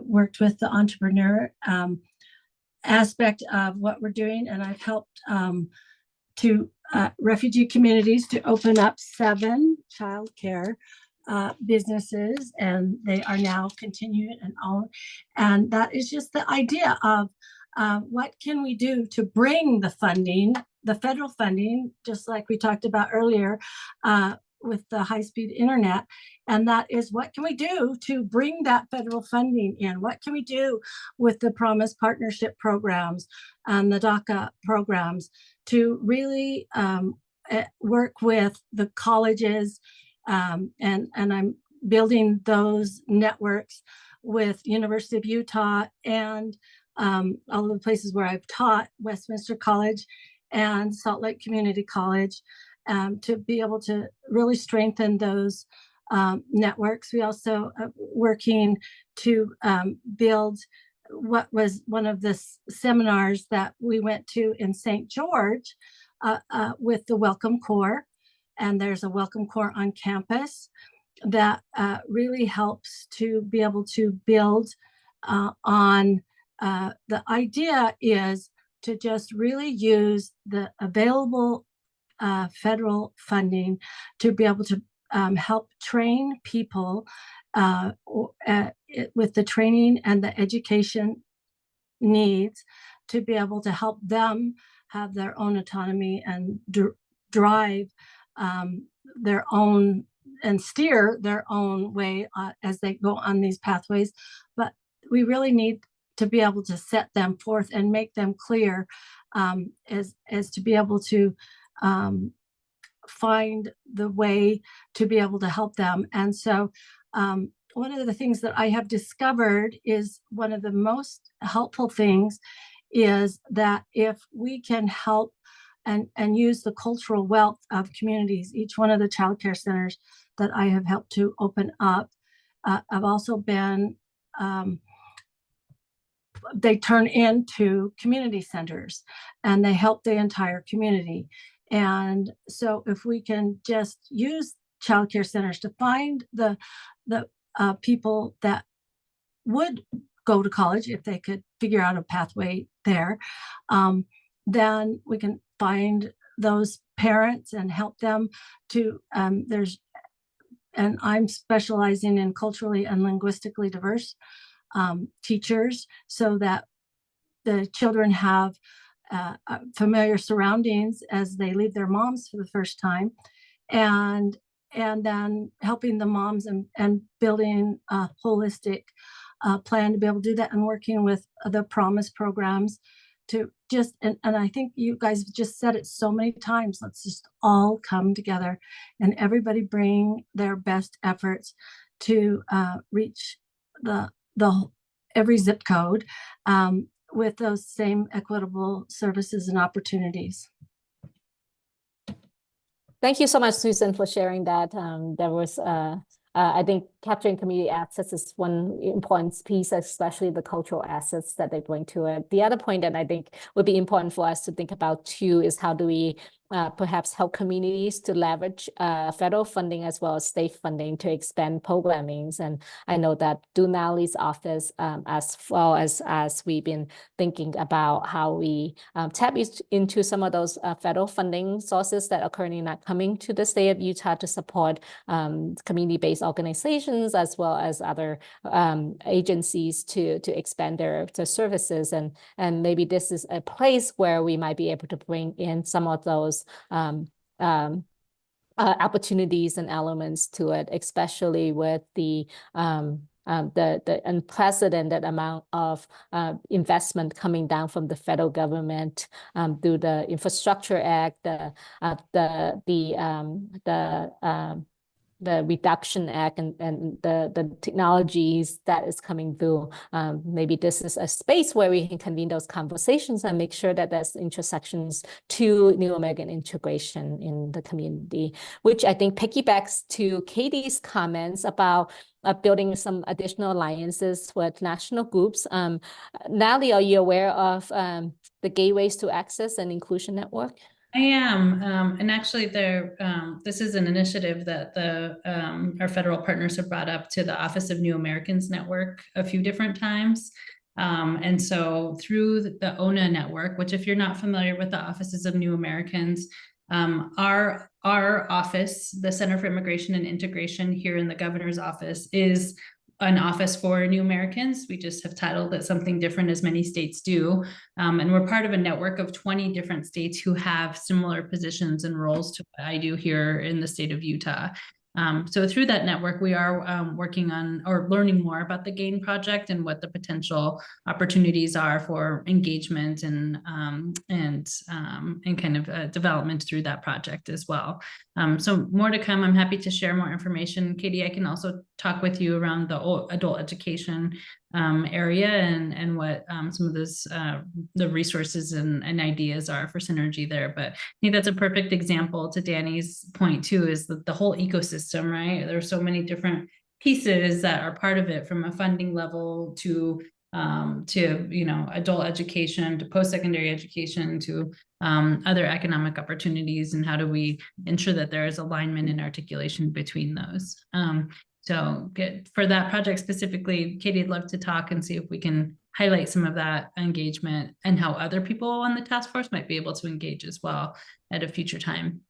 worked with the entrepreneur aspect of what we're doing, and I've helped to refugee communities to open up 7 childcare businesses, and they are now continued and owned. And that is just the idea of what can we do to bring the funding, the federal funding, just like we talked about earlier with the high-speed internet. And that is, what can we do to bring that federal funding in? What can we do with the Promise Partnership programs and the DACA programs to really work with the colleges? And I'm building those networks with University of Utah and all of the places where I've taught, Westminster College and Salt Lake Community College, to be able to really strengthen those networks. We also are working to build what was one of the seminars that we went to in St. George with the Welcome Corps. And there's a Welcome Corps on campus that really helps to be able to build on the idea is to just really use the available federal funding to be able to help train people with the training and the education needs to be able to help them have their own autonomy and drive their own and steer their own way as they go on these pathways. But we really need to be able to set them forth and make them clear as to be able to find the way to be able to help them. And so one of the things that I have discovered is one of the most helpful things is that if we can help and use the cultural wealth of communities, each one of the childcare centers that I have helped to open up, I've also been, they turn into community centers and they help the entire community. And so if we can just use childcare centers to find the people that would go to college if they could figure out a pathway there, then we can find those parents and help them to, and I'm specializing in culturally and linguistically diverse teachers so that the children have familiar surroundings as they leave their moms for the first time, and then helping the moms and building a holistic plan to be able to do that, and working with the Promise programs to just, and I think you guys have just said it so many times, let's just all come together and everybody bring their best efforts to reach the every zip code with those same equitable services and opportunities. Thank you so much, Susan, for sharing that. There was, I think capturing community assets is one important piece, especially the cultural assets that they bring to it. The other point that I think would be important for us to think about too is how do we perhaps help communities to leverage federal funding as well as state funding to expand programmings. And I know that Dunali's office, as well as we've been thinking about how we tap into some of those federal funding sources that are currently not coming to the state of Utah to support community-based organizations as well as other agencies to expand their services. And maybe this is a place where we might be able to bring in some of those opportunities and elements to it, especially with the unprecedented amount of investment coming down from the federal government through the Infrastructure Act, the Reduction Act, and the technologies that is coming through. Maybe this is a space where we can convene those conversations and make sure that there's intersections to New American integration in the community, which I think piggybacks to Katie's comments about building some additional alliances with national groups. Natalie, are you aware of the Gateways to Access and Inclusion Network? I am, and actually this is an initiative that our federal partners have brought up to the Office of New Americans Network a few different times. And so through the ONA network, which if you're not familiar with the Offices of New Americans, our office, the Center for Immigration and Integration here in the governor's office, is an office for New Americans. We just have titled it something different, as many states do. And we're part of a network of 20 different states who have similar positions and roles to what I do here in the state of Utah. So through that network, we are working on or learning more about the GAIN project and what the potential opportunities are for engagement and kind of development through that project as well. So more to come. I'm happy to share more information. Katie, I can also talk with you around the adult education area and what some of those the resources and ideas are for synergy there. But I think that's a perfect example to Danny's point too, is the whole ecosystem, right? There's so many different pieces that are part of it, from a funding level to adult education, to post-secondary education, to other economic opportunities, and how do we ensure that there is alignment and articulation between those. So for that project specifically, Katie, I'd love to talk and see if we can highlight some of that engagement and how other people on the task force might be able to engage as well at a future time.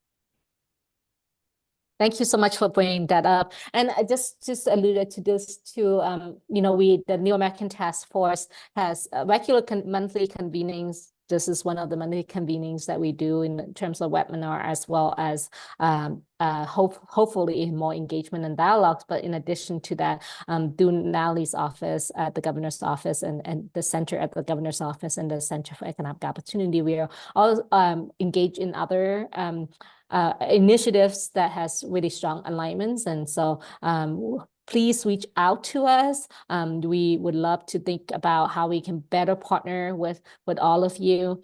Thank you so much for bringing that up. And I just alluded to this too. The New American Task Force has regular monthly convenings. This is one of the monthly convenings that we do in terms of webinar, as well as hopefully more engagement and dialogues. But in addition to that, Dunali's office at the governor's office and the center at the governor's office and the Center for Economic Opportunity, we are all engaged in other initiatives that has really strong alignments. And so please reach out to us. We would love to think about how we can better partner with all of you.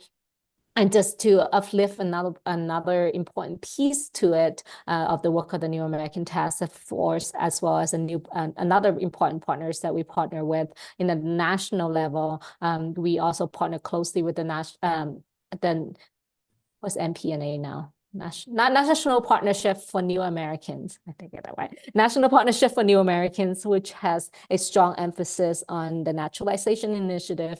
And just to uplift another important piece to it of the work of the New American Task Force, as well as another important partners that we partner with in the national level. We also partner closely with what's NPNA now? National Partnership for New Americans, I think that right. National Partnership for New Americans, which has a strong emphasis on the naturalization initiative.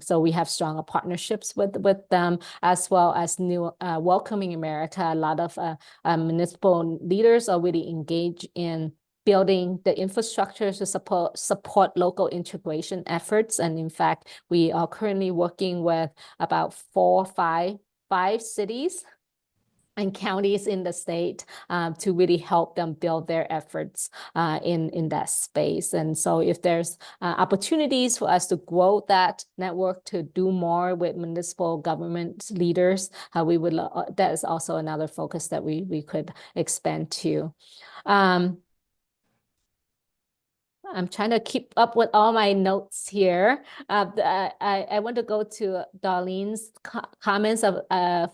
So we have stronger partnerships with them, as well as Welcoming America. A lot of municipal leaders are really engaged in building the infrastructure to support local integration efforts. And in fact, we are currently working with about 4 or 5 cities and counties in the state to really help them build their efforts in that space. And so if there's opportunities for us to grow that network, to do more with municipal government leaders, we would that is also another focus that we could expand to. I'm trying to keep up with all my notes here. I want to go to Darlene's comments of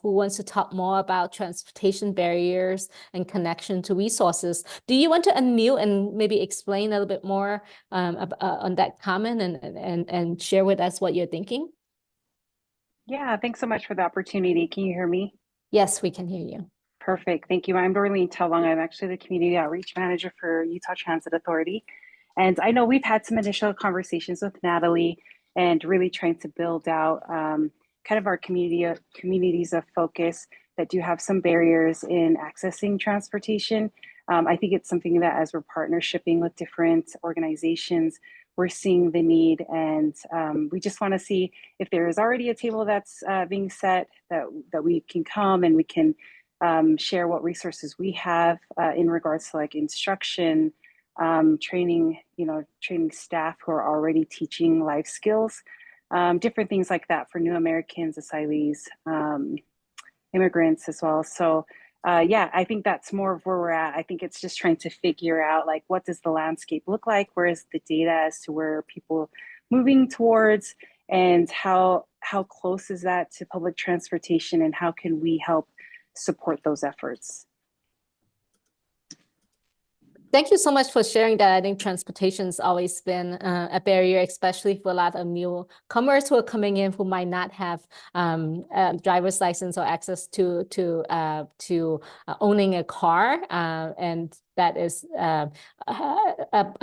who wants to talk more about transportation barriers and connection to resources. Do you want to unmute and maybe explain a little bit more on that comment and share with us what you're thinking? Yeah, thanks so much for the opportunity. Can you hear me? Yes, we can hear you. Perfect. Thank you. I'm Dorleen Tellong. I'm actually the Community Outreach Manager for Utah Transit Authority. And I know we've had some initial conversations with Natalie and really trying to build out kind of our communities of focus that do have some barriers in accessing transportation. I think it's something that as we're partnershiping with different organizations, we're seeing the need, and we just want to see if there is already a table that's being set that we can come and we can share what resources we have in regards to like instruction, training, training staff who are already teaching life skills, different things like that for new Americans, asylees, immigrants as well. So yeah, I think that's more of where we're at. I think it's just trying to figure out like, what does the landscape look like? Where is the data as to where people moving towards, and how close is that to public transportation, and how can we help support those efforts? Thank you so much for sharing that. I think transportation has always been a barrier, especially for a lot of newcomers who are coming in who might not have a driver's license or access to owning a car, and that is a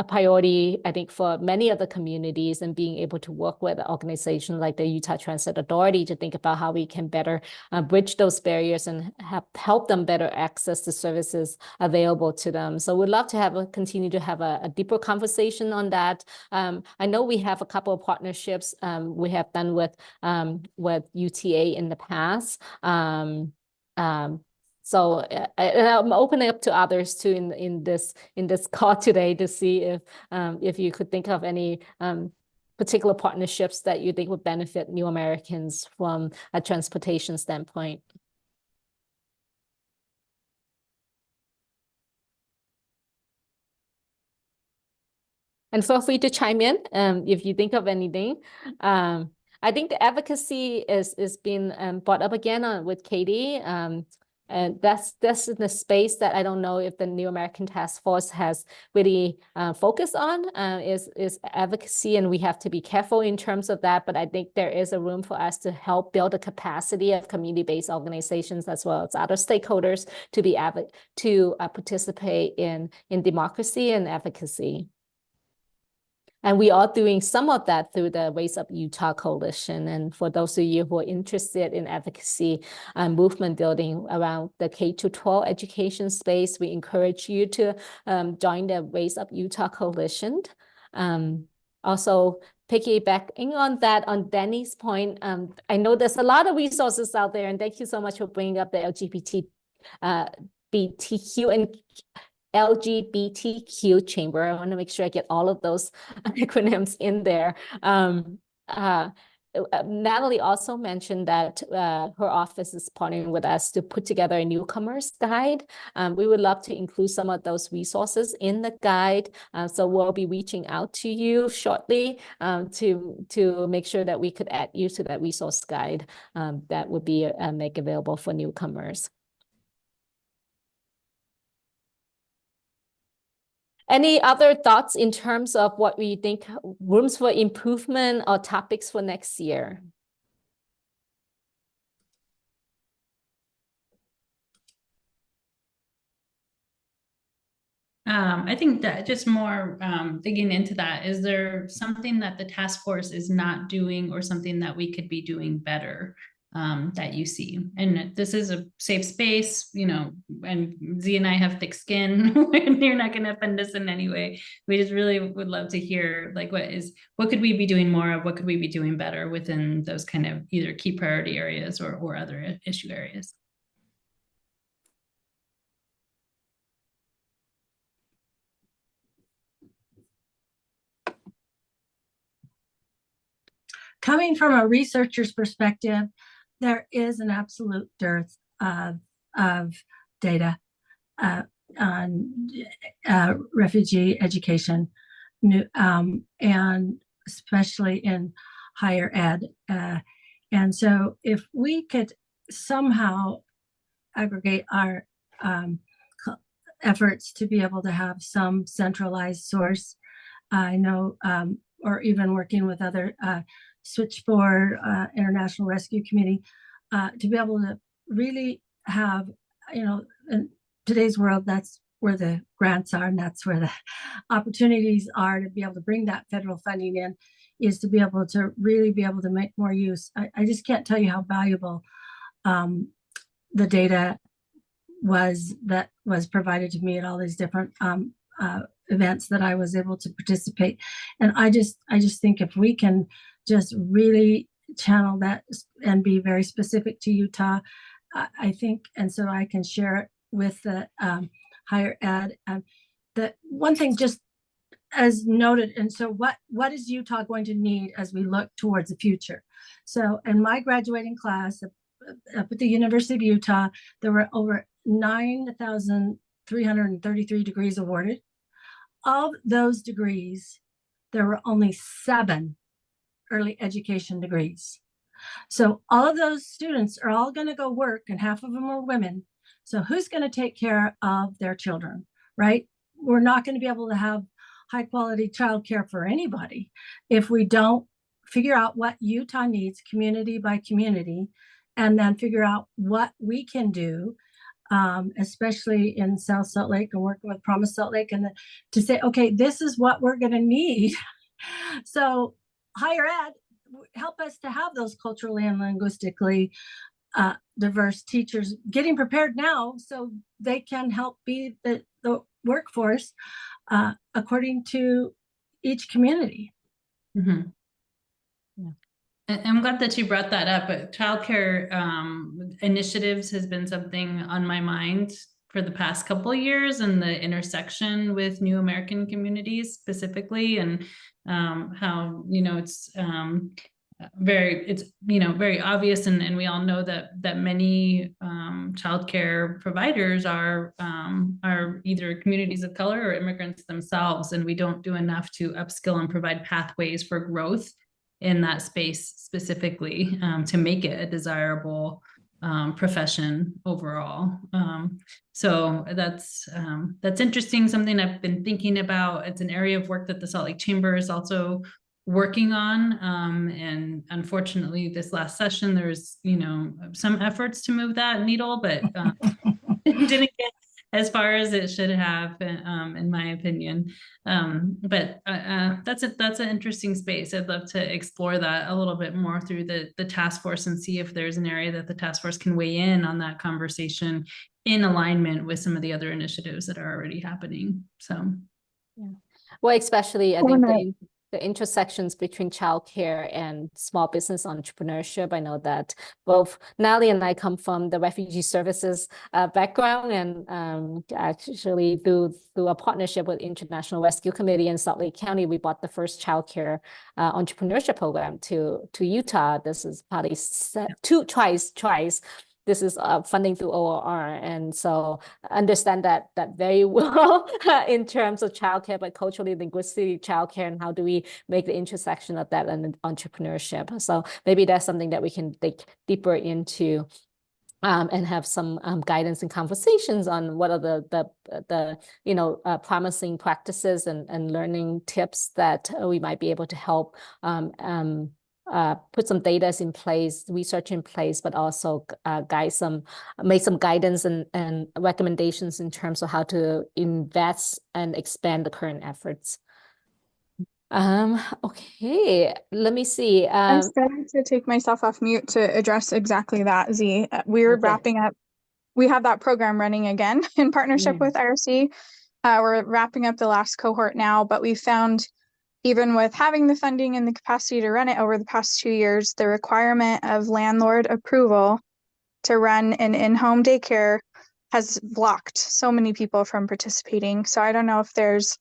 priority, I think, for many of the communities, and being able to work with an organization like the Utah Transit Authority to think about how we can better bridge those barriers and help them better access the services available to them. So we'd love to continue to have a deeper conversation on that. I know we have a couple of partnerships we have done with UTA in the past. So I'm opening up to others too in this call today to see if you could think of any particular partnerships that you think would benefit new Americans from a transportation standpoint. And feel free to chime in if you think of anything. I think the advocacy is being brought up again with Katie. And that's in the space that I don't know if the New American Task Force has really focused on is advocacy, and we have to be careful in terms of that. But I think there is a room for us to help build the capacity of community-based organizations as well as other stakeholders to be participate in democracy and advocacy. And we are doing some of that through the Raise Up Utah Coalition. And for those of you who are interested in advocacy and movement building around the K-12 education space, we encourage you to join the Raise Up Utah Coalition. Also, piggybacking on that, on Danny's point, I know there's a lot of resources out there, and thank you so much for bringing up the LGBTQ and LGBTQ chamber. I want to make sure I get all of those acronyms in there. Natalie also mentioned that her office is partnering with us to put together a newcomers guide. We would love to include some of those resources in the guide. So we'll be reaching out to you shortly to make sure that we could add you to that resource guide that would be make available for newcomers. Any other thoughts in terms of what we think rooms for improvement or topics for next year? I think that just more digging into that, is there something that the task force is not doing or something that we could be doing better that you see? And this is a safe space, and Z and I have thick skin and you're not going to offend us in any way. We just really would love to hear like what could we be doing more of, what could we be doing better within those kind of either key priority areas or other issue areas. Coming from a researcher's perspective, there is an absolute dearth of data on refugee education. new, and especially in higher ed. And so if we could somehow aggregate our efforts to be able to have some centralized source, I know, or even working with other Switchboard, International Rescue Committee, to be able to really have, in today's world, that's where the grants are and that's where the opportunities are to be able to bring that federal funding in, is to be able to really be able to make more use. I just can't tell you how valuable the data that was provided to me at all these different events that I was able to participate. And I just think if we can just really channel that and be very specific to Utah, I think, and so I can share it with the higher ed. The one thing, just as noted, and so what is Utah going to need as we look towards the future? So in my graduating class up at the University of Utah, there were over 9,333 degrees awarded. Of those degrees, there were only 7 early education degrees. So all of those students are all going to go work, and half of them are women. So who's going to take care of their children, right? We're not going to be able to have high quality childcare for anybody if we don't figure out what Utah needs community by community, and then figure out what we can do, especially in South Salt Lake and working with Promise Salt Lake, and to say, okay, this is what we're going to need. So higher ed, help us to have those culturally and linguistically diverse teachers getting prepared now so they can help be the workforce according to each community. Mm-hmm. Yeah. And I'm glad that you brought that up, but childcare initiatives has been something on my mind for the past couple of years, and the intersection with New American Communities specifically, and how, it's very obvious, and we all know that many childcare providers are either communities of color or immigrants themselves, and we don't do enough to upskill and provide pathways for growth in that space specifically, to make it a desirable profession overall. So that's interesting, something I've been thinking about. It's an area of work that the Salt Lake Chamber is also working on, and unfortunately this last session there's some efforts to move that needle, but didn't get as far as it should have, in my opinion. But that's an interesting space. I'd love to explore that a little bit more through the task force, and see if there's an area that the task force can weigh in on that conversation in alignment with some of the other initiatives that are already happening. So yeah, well, especially I think the intersections between childcare and small business entrepreneurship. I know that both Natalie and I come from the refugee services background, and actually through a partnership with International Rescue Committee in Salt Lake County, we brought the first childcare entrepreneurship program to Utah. This is probably twice. This is funding through ORR, and so understand that very well in terms of childcare, but culturally linguistic childcare, and how do we make the intersection of that and entrepreneurship. So maybe that's something that we can dig deeper into, and have some guidance and conversations on what are the promising practices and learning tips that we might be able to help put some data in place, research in place, but also make some guidance and recommendations in terms of how to invest and expand the current efforts. Okay, let me see. I'm starting to take myself off mute to address exactly that, Z. We're wrapping up. We have that program running again in partnership with IRC. We're wrapping up the last cohort now, but we found, even with having the funding and the capacity to run it over the past 2 years, the requirement of landlord approval to run an in-home daycare has blocked so many people from participating. So I don't know if there's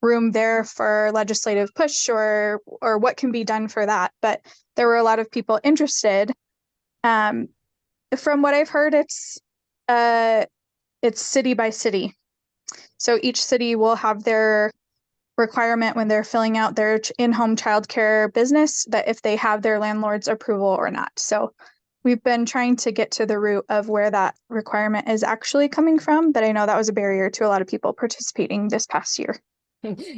room there for legislative push or what can be done for that, but there were a lot of people interested. From what I've heard, it's city by city. So each city will have their requirement when they're filling out their in-home childcare business, that if they have their landlord's approval or not. So we've been trying to get to the root of where that requirement is actually coming from, but I know that was a barrier to a lot of people participating this past year.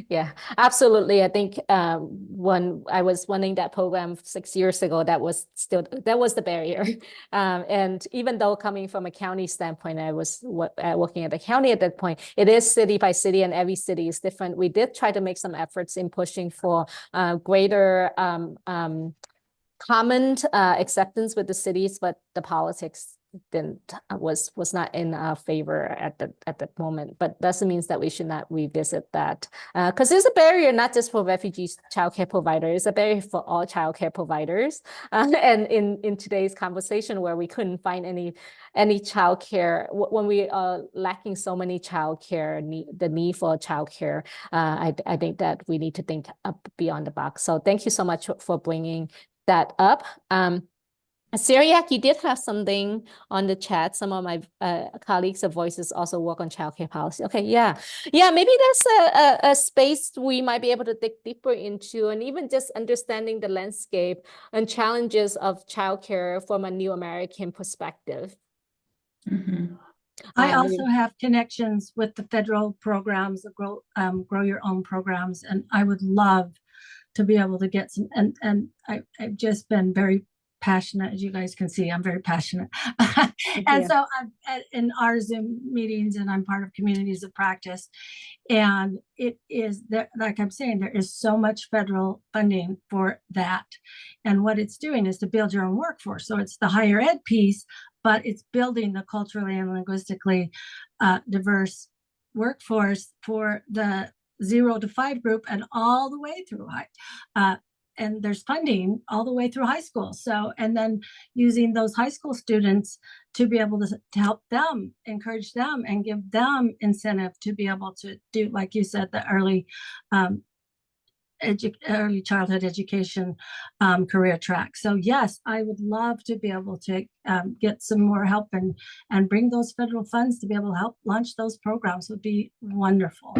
Yeah, absolutely. I think when I was running that program 6 years ago, that was the barrier. And even though coming from a county standpoint, I was working at the county at that point, it is city by city and every city is different. We did try to make some efforts in pushing for greater common acceptance with the cities, but the politics was not in our favor at that moment. But doesn't mean that we should not revisit that, because there's a barrier not just for refugee childcare providers, it's a barrier for all childcare providers. And in today's conversation, where we couldn't find any childcare, when we are lacking so many childcare, the need for childcare, I think that we need to think up beyond the box. So thank you so much for bringing that up. Syriac, you did have something on the chat. Some of my colleagues of Voices also work on childcare policy. Okay, yeah, maybe that's a space we might be able to dig deeper into, and even just understanding the landscape and challenges of childcare from a New American perspective. Mm-hmm. I also have connections with the federal programs, the Grow Your Own programs, and I would love to be able to get some, and I've just been very passionate. As you guys can see, I'm very passionate. And so I'm in our Zoom meetings, and I'm part of communities of practice. And it is that, like I'm saying, there is so much federal funding for that. And what it's doing is to build your own workforce. So it's the higher ed piece, but it's building the culturally and linguistically diverse workforce for the 0 to 5 group and all the way through high. And there's funding all the way through high school. So, and then using those high school students to be able to help them, encourage them, and give them incentive to be able to do, like you said, the early childhood education career track. So yes, I would love to be able to get some more help and bring those federal funds to be able to help launch those programs. Would be wonderful.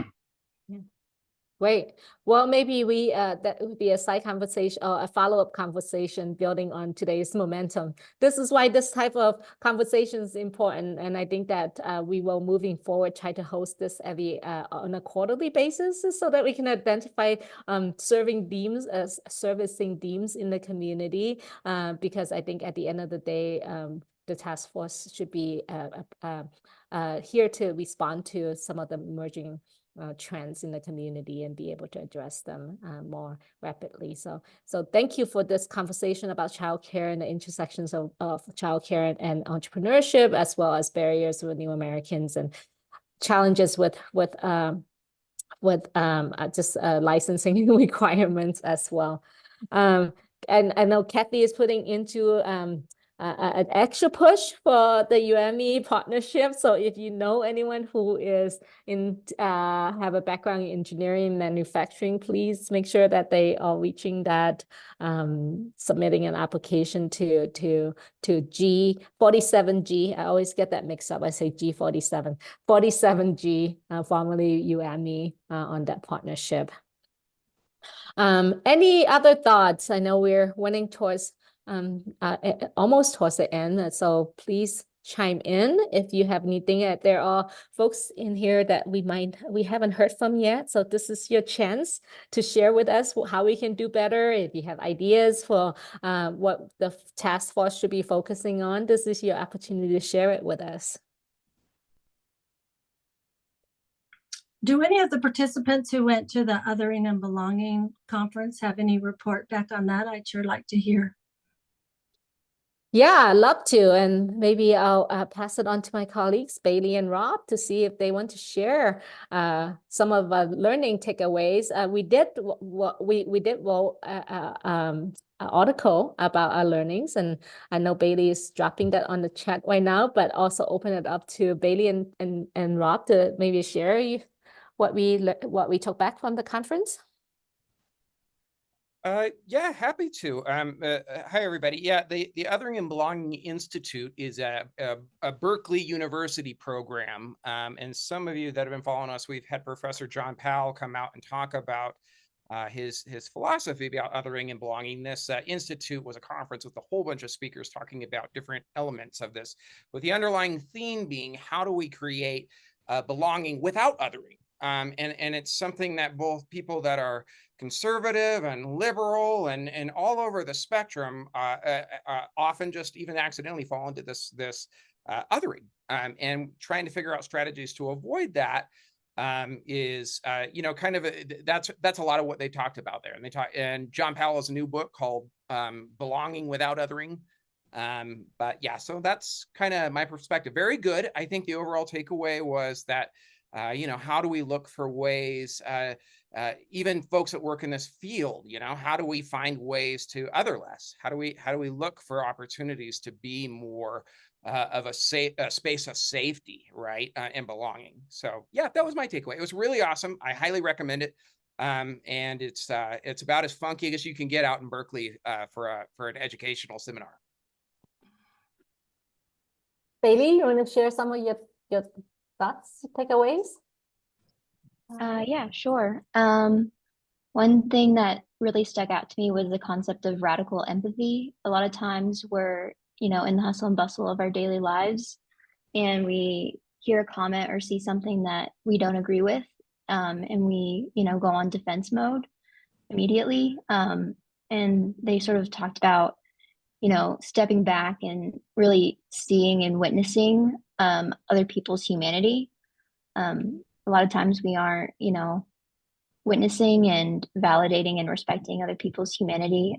Great. Well, maybe that would be a side conversation or a follow-up conversation building on today's momentum. This is why this type of conversation is important. And I think that we will, moving forward, try to host this on a quarterly basis so that we can identify servicing themes in the community. Because I think at the end of the day, the task force should be here to respond to some of the emerging trends in the community and be able to address them more rapidly. So thank you for this conversation about childcare and the intersections of childcare and entrepreneurship, as well as barriers with New Americans and challenges with just licensing requirements as well. And I know Kathy is putting into an extra push for the UME partnership. So if you know anyone who is have a background in engineering and manufacturing, please make sure that they are reaching that, submitting an application to G47G. I always get that mixed up. I say G47, 47G, formerly UME, on that partnership. Any other thoughts? I know we're running towards almost towards the end, so please chime in if you have anything. There are folks in here that we haven't heard from yet, so this is your chance to share with us how we can do better. If you have ideas for what the task force should be focusing on, this is your opportunity to share it with us. Do any of the participants who went to the Othering and Belonging conference have any report back on that? I'd sure like to hear. Yeah, I'd love to. And maybe I'll pass it on to my colleagues, Bailey and Rob, to see if they want to share some of our learning takeaways. We did wrote an article about our learnings, and I know Bailey is dropping that on the chat right now, but also open it up to Bailey and Rob to maybe share what we took back from the conference. Yeah, happy to. Hi, everybody. Yeah, the Othering and Belonging Institute is a Berkeley University program. And some of you that have been following us, we've had Professor John Powell come out and talk about his philosophy about othering and belonging. This institute was a conference with a whole bunch of speakers talking about different elements of this, with the underlying theme being, how do we create belonging without othering? And it's something that both people that are conservative and liberal and all over the spectrum often just even accidentally fall into this othering, and trying to figure out strategies to avoid that is kind of that's a lot of what they talked about there. And John Powell has a new book called Belonging Without Othering. But yeah, so that's kind of my perspective. Very good. I think the overall takeaway was that how do we look for ways, even folks that work in this field, how do we find ways to other less? How do we look for opportunities to be more of a space of safety, right, and belonging? So yeah, that was my takeaway. It was really awesome. I highly recommend it. And it's about as funky as you can get out in Berkeley for an educational seminar. Bailey, you want to share some of your thoughts, takeaways? Yeah, sure. One thing that really stuck out to me was the concept of radical empathy. A lot of times we're, in the hustle and bustle of our daily lives, and we hear a comment or see something that we don't agree with, and we, go on defense mode immediately. And they sort of talked about, stepping back and really seeing and witnessing other people's humanity. A lot of times we aren't, witnessing and validating and respecting other people's humanity.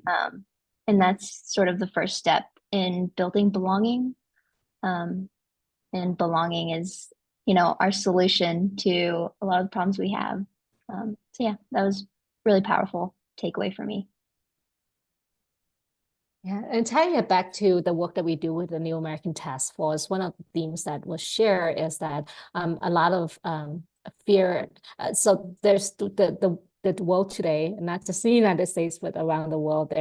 And that's sort of the first step in building belonging. And belonging is, our solution to a lot of the problems we have. So yeah, that was really powerful takeaway for me. Yeah, and tying it back to the work that we do with the New American Task Force, one of the themes that was shared is that a lot of fear. So there's the world today, not just in the United States, but around the world,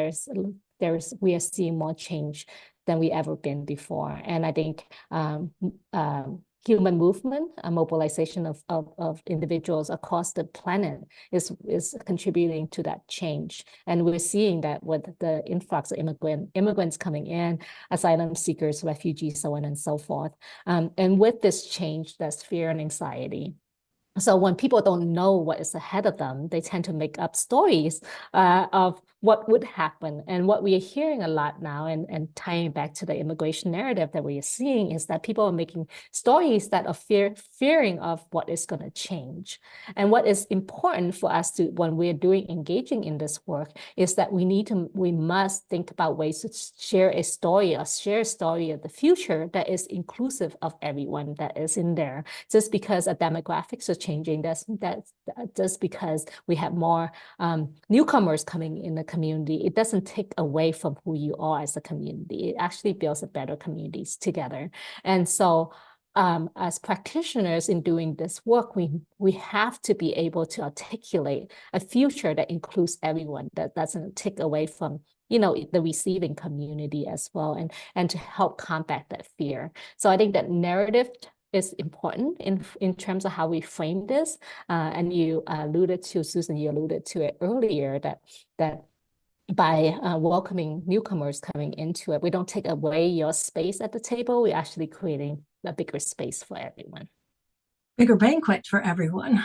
we are seeing more change than we ever been before. And I think human movement, a mobilization of individuals across the planet is contributing to that change. And we're seeing that with the influx of immigrants coming in, asylum seekers, refugees, so on and so forth. And with this change, there's fear and anxiety. So when people don't know what is ahead of them, they tend to make up stories of what would happen. And what we are hearing a lot now, and tying back to the immigration narrative that we are seeing, is that people are making stories that are fearing of what is going to change. And what is important for us to, when we're engaging in this work, is that we must think about ways to share a story of the future that is inclusive of everyone that is in there. Just because a demographics are changing, that's just because we have more newcomers coming in the community, it doesn't take away from who you are as a community. It actually builds a better communities together. And so as practitioners in doing this work, we have to be able to articulate a future that includes everyone, that doesn't take away from the receiving community as well, and to help combat that fear. So I think that narrative is important in terms of how we frame this. And you alluded to, Susan, you alluded to it earlier, that by welcoming newcomers coming into it, we don't take away your space at the table. We're actually creating a bigger space for everyone. Bigger banquet for everyone.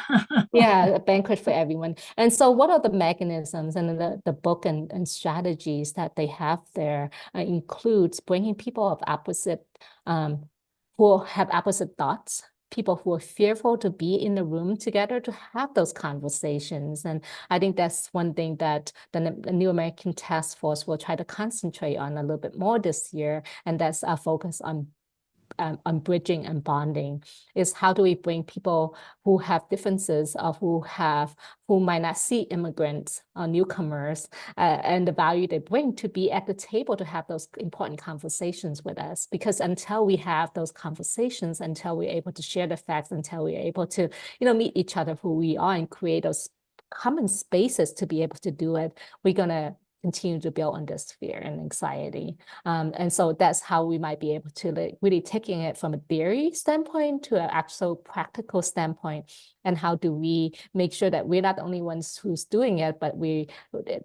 Yeah, a banquet for everyone. And so what are the mechanisms and the book and strategies that they have there includes bringing people of opposite, who have opposite thoughts, people who are fearful to be in the room together to have those conversations. And I think that's one thing that the New American Task Force will try to concentrate on a little bit more this year. And that's our focus on bridging and bonding, is how do we bring people who have differences, of who might not see immigrants or newcomers and the value they bring, to be at the table to have those important conversations with us. Because until we have those conversations, until we're able to share the facts, until we're able to meet each other who we are and create those common spaces to be able to do it, we're gonna continue to build on this fear and anxiety. And so that's how we might be able to like really taking it from a theory standpoint to an actual practical standpoint. And how do we make sure that we're not the only ones who's doing it, but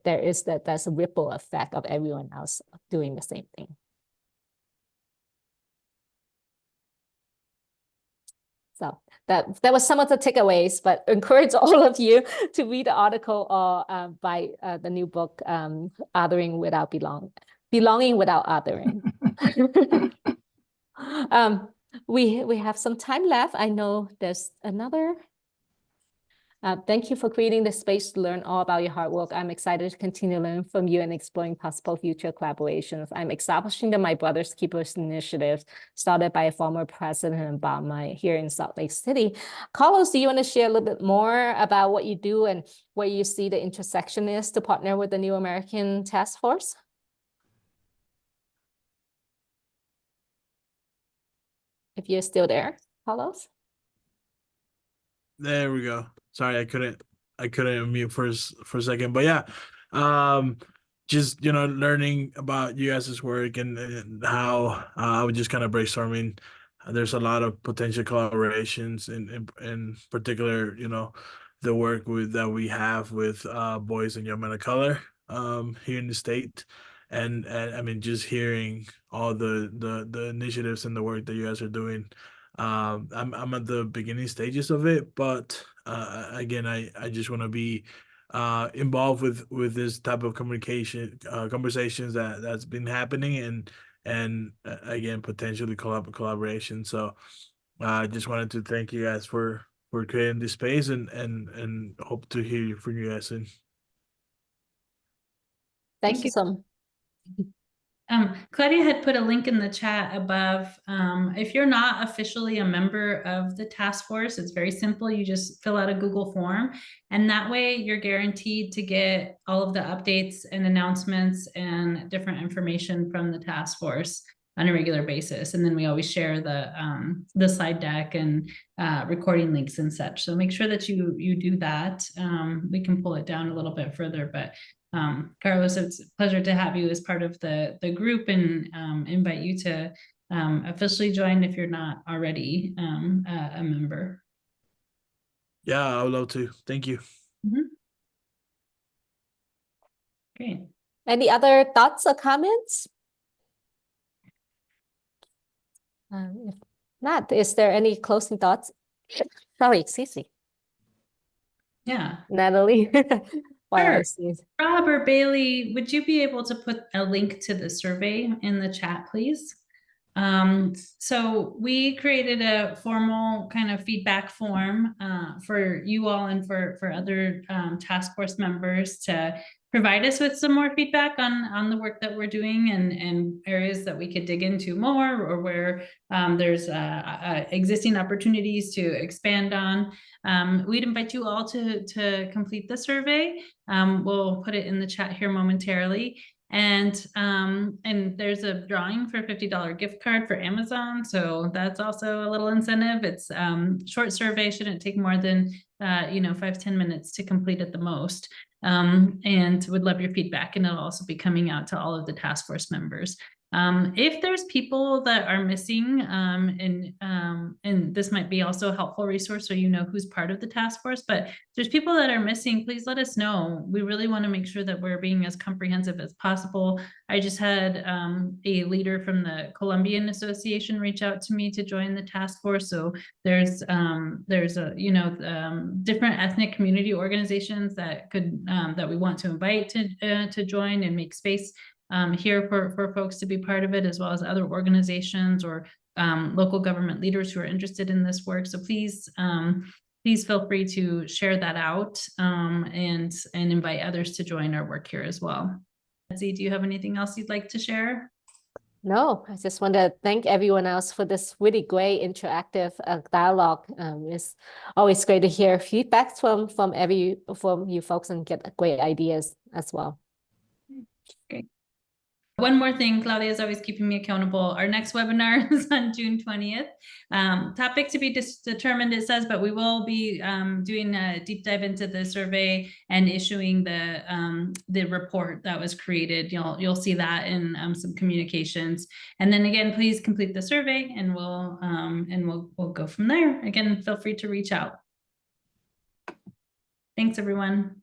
there's a ripple effect of everyone else doing the same thing. So that was some of the takeaways, but encourage all of you to read the article or buy the new book, Belonging Without Othering. We have some time left. I know there's another. Thank you for creating the space to learn all about your hard work. I'm excited to continue learning from you and exploring possible future collaborations. I'm establishing the My Brother's Keepers initiative started by a former President Obama here in Salt Lake City. Carlos, do you want to share a little bit more about what you do and where you see the intersection is to partner with the New American Task Force? If you're still there, Carlos? There we go. Sorry, I couldn't unmute for a second, but yeah, just learning about you guys' work and how I was just kind of brainstorming. There's a lot of potential collaborations, in particular, the work that we have with boys and young men of color here in the state, and I mean just hearing all the initiatives and the work that you guys are doing. I'm at the beginning stages of it, but again, I just want to be involved with this type of conversations that's been happening, and again, potentially collaboration. So I just wanted to thank you guys for creating this space, and hope to hear from you guys soon. Thank you so much. Claudia had put a link in the chat above. If you're not officially a member of the task force, it's very simple. You just fill out a Google form, and that way you're guaranteed to get all of the updates and announcements and different information from the task force on a regular basis. And then we always share the slide deck and recording links and such. So make sure that you do that. We can pull it down a little bit further, but Carlos, it's a pleasure to have you as part of the group, and invite you to officially join if you're not already a member. Yeah, I would love to. Thank you. Mm-hmm. Great. Any other thoughts or comments? If not, is there any closing thoughts? Sorry, Cece. Yeah. Natalie. Sure. Rob or Bailey, would you be able to put a link to the survey in the chat, please? So we created a formal kind of feedback form for you all and for other task force members to provide us with some more feedback on the work that we're doing, and areas that we could dig into more, or where there's existing opportunities to expand on. We'd invite you all to complete the survey. We'll put it in the chat here momentarily. And there's a drawing for a $50 gift card for Amazon. So that's also a little incentive. It's short survey, shouldn't take more than 5-10 minutes to complete at the most. And would love your feedback, and it'll also be coming out to all of the task force members. If there's people that are missing, and this might be also a helpful resource so you know who's part of the task force, but if there's people that are missing, please let us know. We really want to make sure that we're being as comprehensive as possible. I just had a leader from the Colombian Association reach out to me to join the task force. So there's different ethnic community organizations that could that we want to invite to join and make space here for folks to be part of it, as well as other organizations or local government leaders who are interested in this work. So please feel free to share that out and invite others to join our work here as well. Betsy, do you have anything else you'd like to share? No, I just want to thank everyone else for this really great interactive dialogue. It's always great to hear feedback from you folks and get great ideas as well. Great. One more thing, Claudia is always keeping me accountable. Our next webinar is on June 20th. Topic to be determined, it says, but we will be doing a deep dive into the survey and issuing the report that was created. You'll see that in some communications. And then again, please complete the survey, and we'll go from there. Again, feel free to reach out. Thanks, everyone.